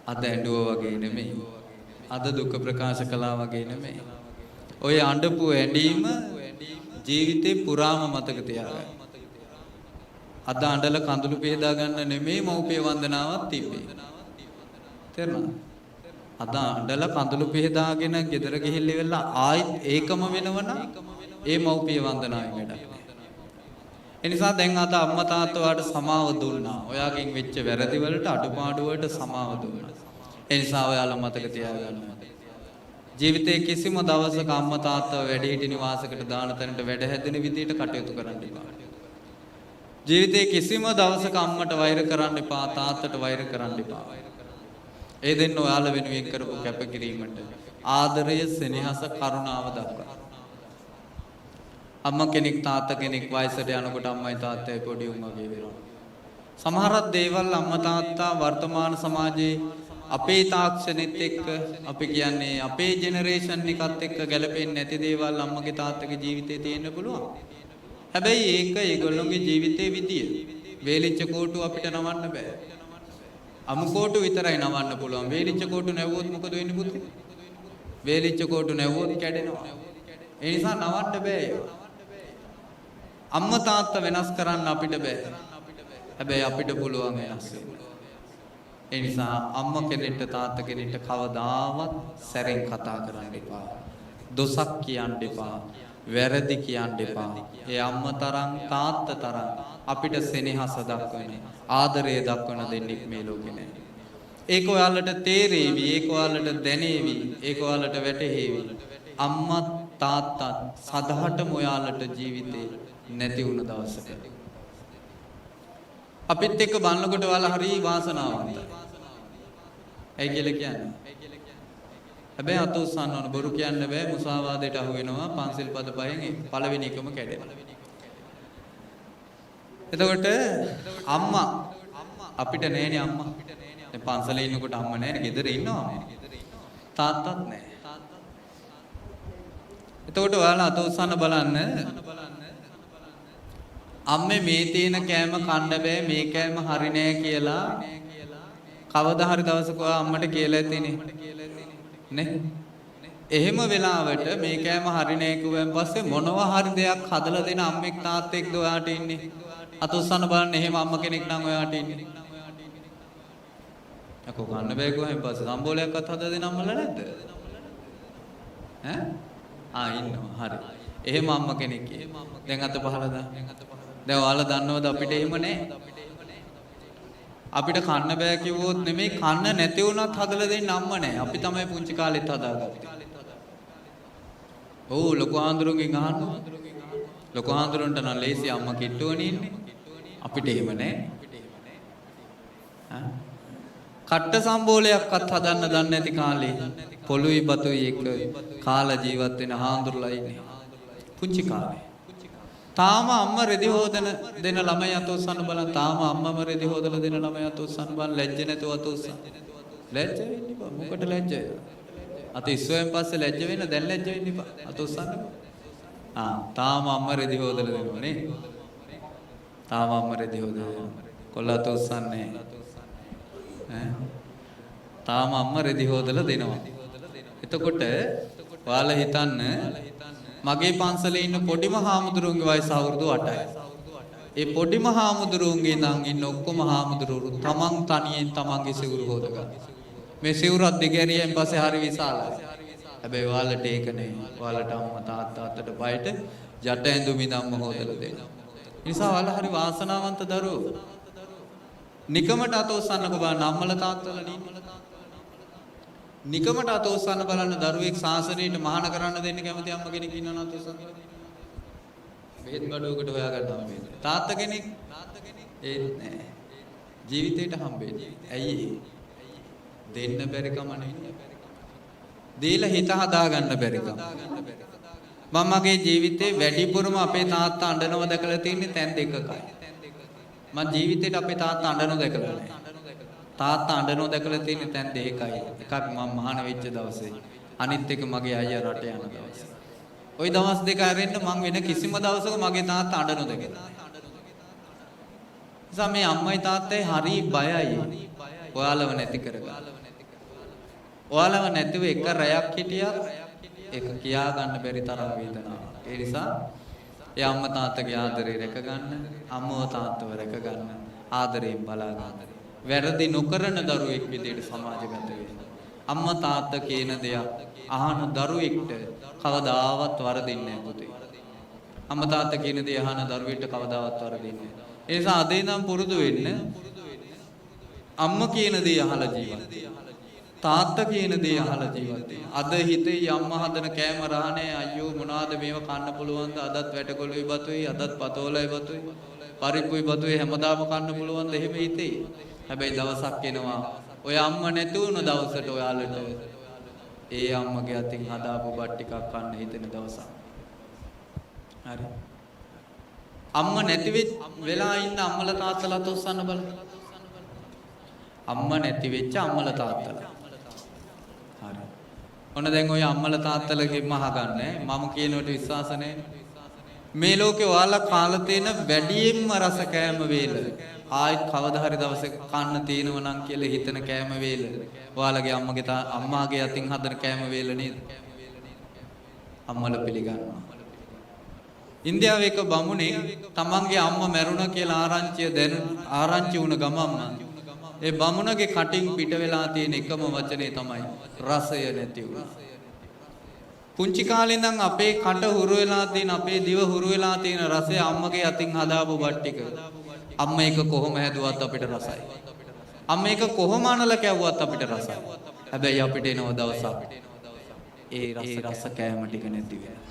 අද ඇඬුවා වගේ නෙමෙයි. අද දුක ප්‍රකාශ කළා වගේ නෙමෙයි. ඔය අඬපු ඇඬීම ජීවිතේ පුරාම මතක තියාගන්න. අද අඬල කඳුළු පේදා ගන්න නෙමෙයි මව්පිය වන්දනාවක් තිබ්බේ. තේරුණාද? අද අඬල කඳුළු පේදාගෙන ගෙදර ගිහිල්ලා ඉවරලා ආයිත් ඒකම වෙනවනම් ඒ මව්පිය වන්දනාවෙන් වැඩක් නෑ. ඒ නිසා දැන් අද අම්මා තාත්තා ඔයාලට සමාව දුන්නා. ඔයාගෙන් වෙච්ච වැරදි වලට අඩුපාඩු වලට සමාව දුන්නා. ඒ නිසා ඔයාලා මතක තියාගන්න. ජීවිතේ කිසිම දවසක අම්මා තාත්තා වැඩිහිටි නිවාසයකට දාන තැනට වැඩ හැදෙන විදිහට කටයුතු කරන්න එපා. ජීවිතේ කිසිම දවසක අම්මට වෛර කරන්න එපා, තාත්තට වෛර කරන්න එපා. ඒ දෙන්න ඔයාලා වෙනුවෙන් කරපු කැපකිරීමට ආදරය, සෙනෙහස, කරුණාව දක්වන්න. අම්මා කෙනෙක් තාත්තා කෙනෙක් වයසට යනකොට අම්මයි තාත්තයි පොඩි උන් වගේ වෙනවා. සමහරක් දේවල් අම්මා තාත්තා වර්තමාන සමාජයේ අපේ තාක්ෂණෙත් එක්ක අපි කියන්නේ අපේ ජෙනරේෂන් එකත් එක්ක ගැලපෙන්නේ නැති දේවල් අම්මගේ තාත්තගේ ජීවිතේ තියෙන්න පුළුවන්. හැබැයි ඒක ඒගොල්ලෝගේ ජීවිතේ විදිය. වේලිච්ච කෝටු අපිට නවන්න බෑ. අමු කෝටු විතරයි නවන්න පුළුවන්. වේලිච්ච කෝටු නැවුවොත් මොකද වෙන්නේ පුතේ? වේලිච්ච කෝටු නැවුවොත් කැඩෙනවා. ඒ නිසා නවන්න බෑ. අම්මා තාත්තා වෙනස් කරන්න අපිට බෑ. හැබැයි අපිට පුළුවන් වෙනස් වෙන්න. ඒ නිසා අම්මා කෙනෙක්ට තාත්තා කෙනෙක්ට කවදාවත් සැරෙන් කතා කරන්න එපා. දොසක් කියන්න එපා. වැරදි කියන්න එපා. ඒ අම්මා තරම් තාත්තා තරම් අපිට සෙනෙහස දක්වන, ආදරය දක්වන දෙන්නෙක් මේ ලෝකේ නැහැ. ඒක ඔයාලට තේරෙවි, ඒක ඔයාලට දැනේවි, ඒක ඔයාලට වැටහෙවි. අම්මා තාත්තා සදහටම ඔයාලට ජීවිතේ නැති වුණ දවසක අපිත් එක්ක බලනකොට ඔයාලා හරි වාසනාවන්තයි. ඇයි කියලා කියන්නේ? හැබැයි අත උස්සන්න ඕන, බොරු කියන්න බෑ, මුසාවාදයට අහු වෙනවා, පන්සිල් පද පහෙන් පළවෙනි එකම කැඩෙනවා. එතකොට අම්මා අපිට නෑනේ අම්මා. දැන් පන්සලේ ඉන්නකොට අම්මා නෑනේ, ගෙදර ඉන්නවා. තාත්තත් නෑ. එතකොට ඔයාලා අත උස්සන්න බලන්න. අම්මේ මේ තියෙන කෑම කන්න බෑ, මේ කෑම හරි නෑ කියලා කවදා හරි දවසක ඔයා අම්මට කියලා ඇතිනේ නේ. එහෙම වෙලාවට මේ කෑම හරිනේ කිව්වන් පස්සේ මොනවා හරි දෙයක් හදලා දෙන අම්මෙක් තාත්තෙක්ද ඔයාට ඉන්නේ? අත උස්සන්න බලන්න එහෙම අම්ම කෙනෙක් නම් ඔයාට ඉන්නේ. අකෝ ගන්න බෑ කිව්වම පස්සේ සම්බෝලයක්වත් හදලා දෙන අම්මලා නැද්ද? ඈ ඉන්නවා. හරි. එහෙම අම්ම කෙනෙක්. දැන් අත පහලා දාන්න. දැන් ඔයාලා දන්නවද අපිට එහෙම නැහැ. අපිට කන්න බෑ කිව්වොත් නෙමෙයි කන්න නැති වුණත් හදලා දෙන්න අම්ම නැහැ. අපි තමයි පුංචි කාලෙත් හදාගත්තේ. ඔව් ලොකු ආන්දරුන්ගෙන් අහන්න. ලොකු ආන්දරුන්ට නම් ලේසි අම්ම කිට්ටුවනේ ඉන්නේ. අපිට එහෙම නැහැ. කට්ට සම්බෝලයක්වත් හදන්න දන්නේ නැති කාලේ පොළුයි බතුයි එක කාලා ජීවත් වෙන හාඳුරුලා ඉන්නේ. පුංචි කාලේ. තාම අම්මා රෙදි හොදන දෙන ළමයි අත උස්සන්න බලන්න. තාම අම්මම රෙදි හොදලා දෙන ළමයි අත උස්සන්න බලන්න. ලැජ්ජ නැතුව අත උස්සන්න. ලැජ්ජ වෙන්න එපා. මොකට ලැජ්ජ? අත ඉස්සුවෙන් පස්සේ ලැජ්ජ වෙන්න දැන් ලැජ්ජ වෙන්න එපා. අත උස්සන්න. තාම අම්මා රෙදි හොදලා දෙනවා නේ. තාම අම්මා රෙදි හොදලා දෙනවා. කොල්ල අත උස්සන්නේ. තාම අම්මා රෙදි හොදලා දෙනවා. එතකොට ඔයාලා හිතන්න මගේ පන්සලේ ඉන්න පොඩිම හාමුදුරුවන්ගේ වයස අවුරුදු 8යි. ඒ පොඩිම හාමුදුරුවන්ගේ ඉඳන් ඉන්න ඔක්කොම හාමුදුරුවෝ තමන් තනියෙන් තමන්ගේ සිවුරු හොදගන්න. මේ සිවුරත් දෙගැරියෙන් පස්සේ හරි විශාලයි. හැබැයි ඔයාලට ඒක නෙවෙයි. ඔයාලට අම්මා තාත්තා අතට බයට ජට ඇඳුම් ඉඳන්ම හොදලා දෙනවා. ඒ නිසා ඔයාලා හරි වාසනාවන්ත දරුවෝ. නිකමට අත උස්සන්නකෝ බලන්න අම්මලා තාත්තලා නේ. නිකමට අත උස්සන්න බලන්න දරුවෙක් සාසනයට මහාන කරන්න දෙන්න කැමති අම්ම කෙනෙක් ඉන්නවනම් අත උස්සන්න. බෙහෙත් බඩුවකට හොයාගන්නවා මේ. තාත්තා කෙනෙක් ඒත් නෑ. ජීවිතේට හම්බෙන්නේ. ඇයි දෙන්න බැරි කම නෙවෙයි. දීලා හිත හදාගන්න බැරි කම. මම මගේ ජීවිතේ වැඩිපුරම අපේ තාත්තා අඬනව දැකලා තියෙන්නේ තැන් දෙකකයි. මම ජීවිතේට අපේ තාත්තා අඬනව දැකලා නෑ. තාත්තා අඬනව දැකලා තියෙන්නේ තැන් දෙකකයි. එකක් මම මහාන වෙච්ච දවසේ. අනිත් එක මගේ අයියා රට යන දවසේ. ওই දවස් දෙක අරින්න මම වෙන කිසිම දවසක මගේ තාත්තා අඬනව දැකලා නෑ. නිසා මේ අම්මයි තාත්තයි හරි බයයි. ඔයාලව නැති කරගන්න. ඔයාලව නැතිව එක රැයක් හිටියා ඒක කියා ගන්න බැරි තරම් වේදනාවක්. ඒ නිසා ඒ අම්මා තාත්තගේ ආදරේ රැක ගන්න, අම්මව තාත්තව රැක ගන්න, ආදරයෙන් බලා ගන්න. වැරදි නොකරන දරුවෙක් විදියට සමාජගත වෙන්න. අම්මා තාත්තා කියන දෙයක් අහන දරුවෙක්ට කවදාවත් වරදින්නේ නැහැ පුතේ. අම්මා තාත්තා කියන දේ අහන දරුවෙක්ට කවදාවත් වරදින්නේ නැහැ. ඒ නිසා අද ඉඳන් පුරුදු වෙන්න අම්මා කියන දේ අහලා ජීවත් වෙන්න. තාත්තා කියන දේ අහලා ජීවත් වෙන්න. අද හිතේ අම්මා හදන කෑම රහනේ අයියෝ මොනවාද මේව කන්න පුළුවන්ද? අදත් වැටකොළුයි බතුයි, අදත් පතෝලයි බතුයි, පරිප්පුයි බතුයි හැමදාම කන්න පුළුවන්ද? එහෙම හිතේ. හැබැයි දවසක් එනවා ඔය අම්මා නැති වුණ දවසට ඔයාලට ඒ අම්මගේ අතින් හදාපු බත් ටිකක් කන්න හිතෙන දවසක්. හරි. අම්මා නැති වෙලා ඉන්න අම්මලා තාත්තලා තොස්සන්න බලන්න. අම්මා නැති වෙච්ච අම්මලා තාත්තලා. හරි. ඔන්න දැන් ඔය අම්මලා තාත්තලගෙන් අහගන්න මම කියනකොට විශ්වාස නැහැ. මේ ලෝකේ ඔයාලා කාලා තියෙන වැඩියෙන්ම රස කෑම වේල ආයෙත් කවදා හරි දවසක කන්න තියෙනව නම් කියලා හිතන කෑම වේල ඔයාලගේ අම්මාගේ අතින් හදන කෑම වේල නේද? අම්මලා පිළිගන්නවා. ඉන්දියාවේ එක බමුණෙක් තමන්ගේ අම්මා මැරුණා කියලා ආරංචි වුණ ගමම්ම ඒ බමුණගේ කටින් පිට වෙලා තියෙන එකම වචනේ තමයි රසය නැති වුණා. පුංචි කාලේ ඉඳන් අපේ කට හුරු වෙලා තියෙන අපේ දිව හුරු වෙලා තියෙන රසය අම්මගේ අතින් හදාපු බත් ටික. අම්මා ඒක කොහොම හැදුවත් අපිට රසයි. අම්මා ඒක කොහොම අනල කැවුවත් අපිට රසයි. හැබැයි අපිට එනව දවසක් ඒ රස කෑම ටික නැති වෙනවා.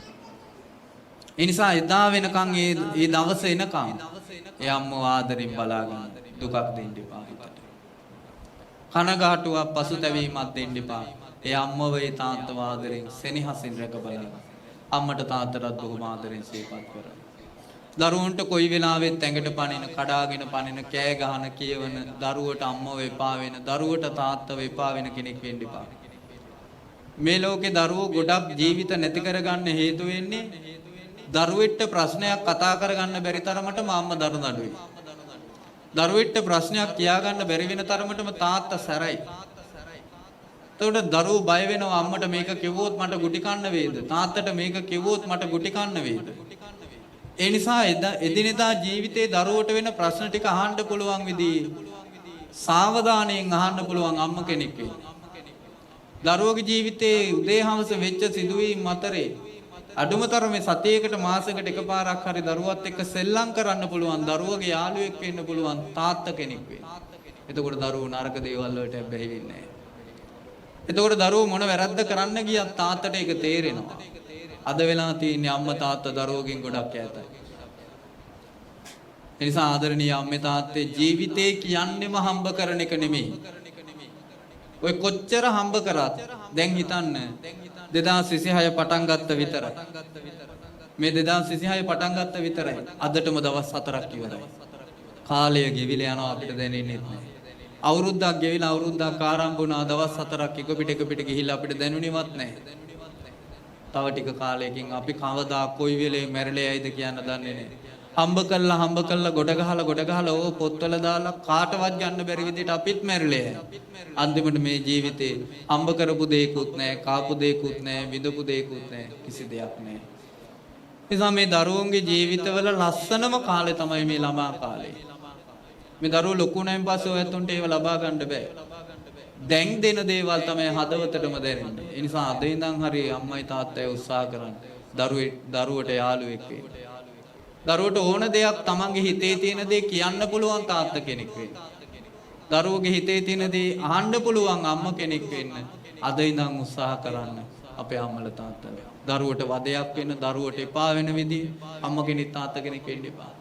ඒ නිසා එදා වෙනකන් ඒ දවස එනකන් ඒ අම්මව ආදරෙන් බලාගන්න දුකක් දෙන්න එපා හිතට. කනගාටුවක් පසුතැවීමක් දෙන්න එපා. ඒ අම්මව ඒ තාත්තව ආදරෙන් සෙනෙහසින් රැක බලන්න. අම්මට තාත්තටත් බොහොම ආදරෙන් සිහිපත් කරන්න. දරුවන්ට කොයි වෙලාවෙත් ඇඟට පනින, කඩාගෙන පනින, කෑ ගහන, කියවන, දරුවට අම්මව එපා වෙන, දරුවට තාත්තව එපා වෙන කෙනෙක් වෙන්න එපා. මේ ලෝකේ දරුවෝ ගොඩක් ජීවිත නැති කරගන්න හේතු වෙන්නේ දරුවෙක්ට ප්‍රශ්නයක් කතා කරගන්න බැරි තරමට අම්මා දරු නඩුවේ. දරුවෙක්ට ප්‍රශ්නයක් කියාගන්න බැරි වෙන තරමටම තාත්තා සැරයි. එතකොට දරුවෝ බය වෙනවා අම්මට මේක කිව්වොත් මට ගුටි කන්න වේද? තාත්තට මේක කිව්වොත් මට ගුටි කන්න වේද? ඒ නිසා එදිනෙදා ජීවිතේ දරුවට වෙන ප්‍රශ්න ටික අහන්න පුළුවන් විදිහේ සාවධානයෙන් අහන්න පුළුවන් අම්ම කෙනෙක් වෙන්න. දරුවගේ ජීවිතේ උදේ හවස වෙච්ච සිදුවීම් අතරේ අඩුමතරමේ සතියකට මාසයකට එකපාරක් හරි දරුවත් එක්ක සෙල්ලම් කරන්න පුළුවන් දරුවගේ යාළුවෙක් වෙන්න පුළුවන් තාත්තා කෙනෙක් වෙන්න. එතකොට දරුවෝ නරක දේවල් වලට බැහැ වෙන්නේ නැහැ. එතකොට දරුවෝ මොන වැරද්ද කරන්න ගියත් තාත්තට ඒක තේරෙනවා. අද වෙලා තියෙන්නේ අම්මා තාත්තා දරුවෝගෙන් ගොඩක් ඈතයි. ඒ නිසා ආදරණීය අම්මේ තාත්තේ ජීවිතේ කියන්නේම හම්බ කරන එක නෙමෙයි. ඔය කොච්චර හම්බ කරත් දැන් හිතන්න 2026 පටන් ගත්ත විතරයි. මේ 2026 පටන් ගත්ත විතරයි. අදටම දවස් 4ක් ඉවරයි. කාලය ගෙවිලා යනවා අපිට දැනෙන්නේ නැහැ. අවුරුද්දක් ගෙවිලා අවුරුද්දක් ආරම්භ වුණා දවස් 4ක් එක පිට ගිහිල්ලා අපිට දැනුණෙවත් නැහැ. තව ටික කාලයකින් අපි කවදා කොයි වෙලේ මැරෙලා යයිද කියන්න දන්නේ නැහැ. හම්බ කළා ගොඩ ගහලා ඕ පොත්වල දාලා කාටවත් ගන්න බැරි විදිහට අපිත් මැරිලා යයි. අන්තිමට මේ ජීවිතේ හම්බ කරපු දෙයක්වත් නැහැ, කාපු දෙයක්වත් නැහැ, විඳපු දෙයක්වත් නැහැ, කිසි දෙයක් නැහැ. එනිසා මේ දරුවන්ගේ ජීවිතවල ලස්සනම කාලේ තමයි මේ ළමා කාලේ. මේ දරුවෝ ලොකු නැන් පස්සේ ඔයතුන්ට ඒව ලබා ගන්න බෑ. දැන් දෙන දේවල් තමයි හදවතටම දැනෙන්නේ. ඒ නිසා අද ඉඳන් හරි අම්මයි තාත්තයි උත්සාහ කරන්න. දරුවට යාළුවෙක් වෙන්න. දරුවට ඕන දෙයක් තමන්ගේ හිතේ තියෙන දේ කියන්න පුළුවන් තාත්තා කෙනෙක් වෙන්න. දරුවගේ හිතේ තියෙන දේ අහන්න පුළුවන් අම්ම කෙනෙක් වෙන්න. අද ඉඳන් උත්සාහ කරන්න අපේ අම්මලා තාත්තලා. දරුවට වදයක් වෙන්න, දරුවට එපා වෙන විදිහ අම්ම කෙනෙක් තාත්තා කෙනෙක් වෙන්න එපා.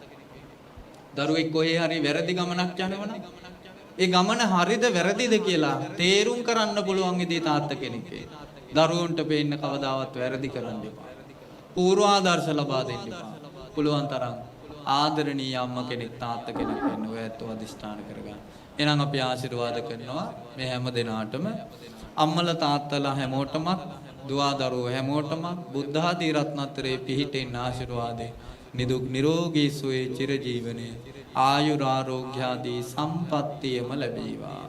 දරුවෙක් කොහේ හරි වැරදි ගමනක් යනවනම් ඒ ගමන හරිද වැරදිද කියලා තේරුම් කරන්න පුළුවන් විදිහේ තාත්තා කෙනෙක් වෙන්න. දරුවන්ට පේන්න කවදාවත් වැරදි කරන්න එපා. පූර්වාදර්ශ ලබා දෙන්න එපා. පුළුවන් තරම් ආදරණීය අම්ම කෙනෙක් තාත්තා කෙනෙක් වෙන්න ඔයත් අධිෂ්ඨාන කරගන්න. එහෙනම් අපි ආශිර්වාද කරනවා මේ හැම දිනාටම අම්මලා තාත්තලා හැමෝටම දුවා දරුවෝ හැමෝටම බුද්ධ ආදී රත්නත්‍රයේ පිහිටෙන් ආශිර්වාදේ නිදුක් නිරෝගී සුවේ චිරජීවනයේ ආයුරාෝග්‍ය ආදී සම්පත්තියම ලැබේවා.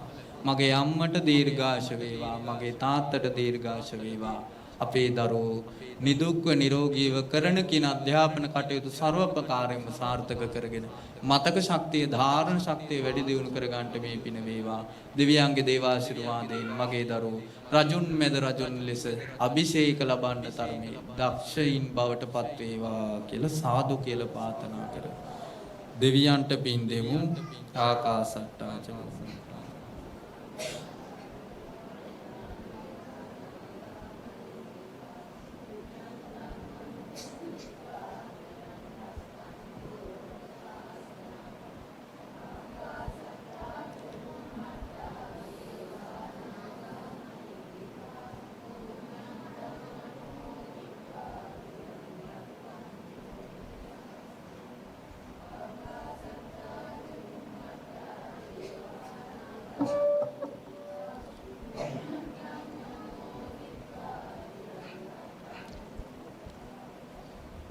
මගේ අම්මට දීර්ඝාෂ වේවා, මගේ තාත්තට දීර්ඝාෂ වේවා. අපේ දරුවෝ නිදුක්ව නිරෝගීව කරන කින අධ්‍යාපන කටයුතු ਸਰව ප්‍රකාරයෙන්ම සාර්ථක කරගෙන මතක ශක්තිය, ධාරණ ශක්තිය වැඩි දියුණු කර ගන්නට මේ පින වේවා. දිව්‍යාංග දේවාශිර්වාදයෙන් මගේ දරුවෝ රජුන් මෙද රජුන් ලෙස අභිෂේක ලබන්න තරමේ දක්ෂයින් බවට පත් වේවා කියලා සාදු කියලා ප්‍රාර්ථනා කර දෙවියන්ට පින් දෙමු. ආකාසට්ටා ච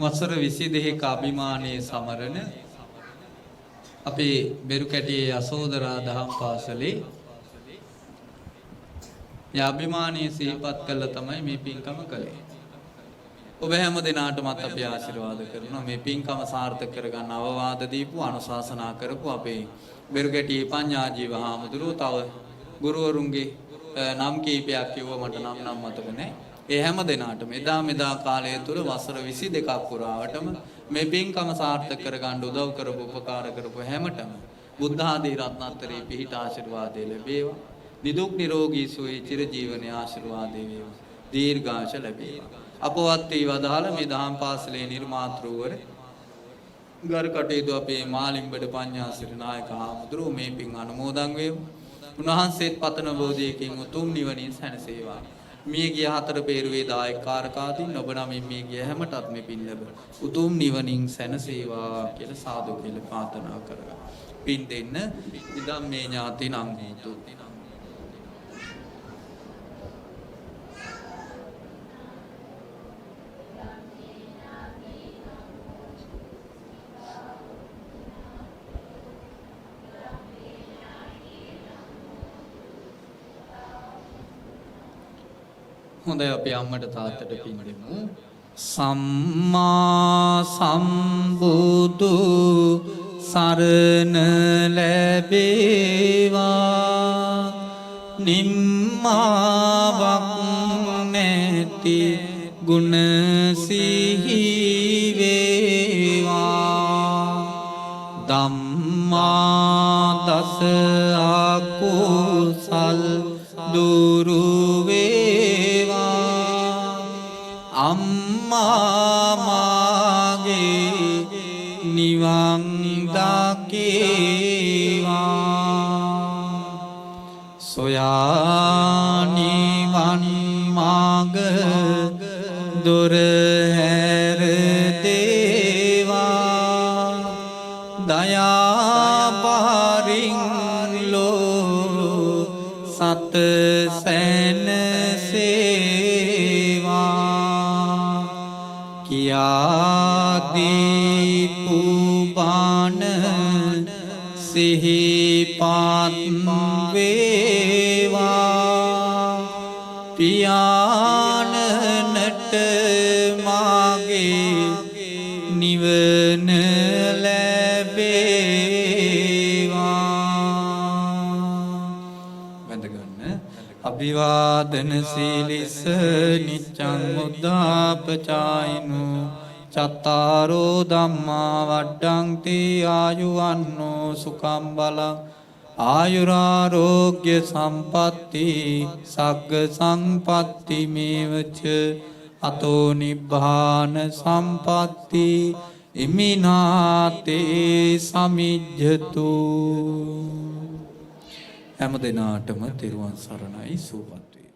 වසර 22ක අභිමානයේ සමරන අපේ බෙරුකැටියේ යසෝදරා දහම් පාසලේ යා අභිමානයේ සිහිපත් කළා තමයි මේ පින්කම කළේ. ඔබ හැම දිනාටමත් අපි ආශිර්වාද කරනවා මේ පින්කම සාර්ථක කරගන්න අවවාද දීපු අනුශාසනා කරපු අපේ බෙරුකැටියේ පඤ්ඤාජීව හාමුදුරුවෝ තව ගුරුවරුන්ගේ නම් කීපයක් කිව්ව මට නම් මතක නැහැ. ඒ හැම දිනාටම එදා මෙදා කාලය තුල වසර 22ක් පුරාවටම මේ පින්කම සාර්ථක කරගන්න උදව් කරපු උපකාර කරපු හැමතෙම බුද්ධ ආදී රත්නත්‍රයේ පිහිට ආශිර්වාදය ලැබේවා. නිදුක් නිරෝගී සුවය චිරජීවනයේ ආශිර්වාදය වේවා. දීර්ඝාෂ ලැබේවා. අපවත් වී වදාළ මේ දහම් පාසලේ නිර්මාතෘවර ගරු කටයුතු අපේ මාලිම්බඩ පඤ්ඤාසිරි නායක හාමුදුරුවෝ මේ පින් අනුමෝදන් වේවා. උන්වහන්සේත් පතන බෝධියකින් උතුම් නිවනින් සැනසේවා. මිය ගිය හතර පෙරුවේ දායක කාරකාදීන් ඔබ නමින් මිය ගිය හැමටත් මේ පින් ලැබ උතුම් නිවනින් සැනසේවා කියලා සාදු කියලා ප්‍රාර්ථනා කරගන්න. පින් දෙන්න ඉදම් මේ ඥාති නම් හේතු. හොඳයි අපි අම්මට තාත්තට පින් දෙමු. සම්මා සම්බුදු සරණ ලැබේවා නිම්මාවක් නැති ගුණ සිහි වේවා ධම්මා දස අකුසල් දුරු වේවා අම්මා මාගේ නිවන් දකේවා සොයා නිවන් මාග දොර හැර දේවා දයා පාරින් ලෝ සත සැනසේවා කියාදී පුබාන සිහිපත් වේවා පියාණනට මාගේ නිවන ලැබේවා වැඳගන්න අභිවාදන සීලිස නිච්ඡං මුද්දාපචායිනු චත්තාරෝ ධම්මා වඩ්ඩන්ති ආයුවන්නෝ සුඛං බලං ආයුරාරෝග්‍ය සම්පatti සග්ග සංපatti මේවච අතෝ නිබ්බාන සම්පatti ඉමිනාතේ සමිජ්ජතු හැම දිනාටම තෙරුවන් සරණයි සුවපත් වේ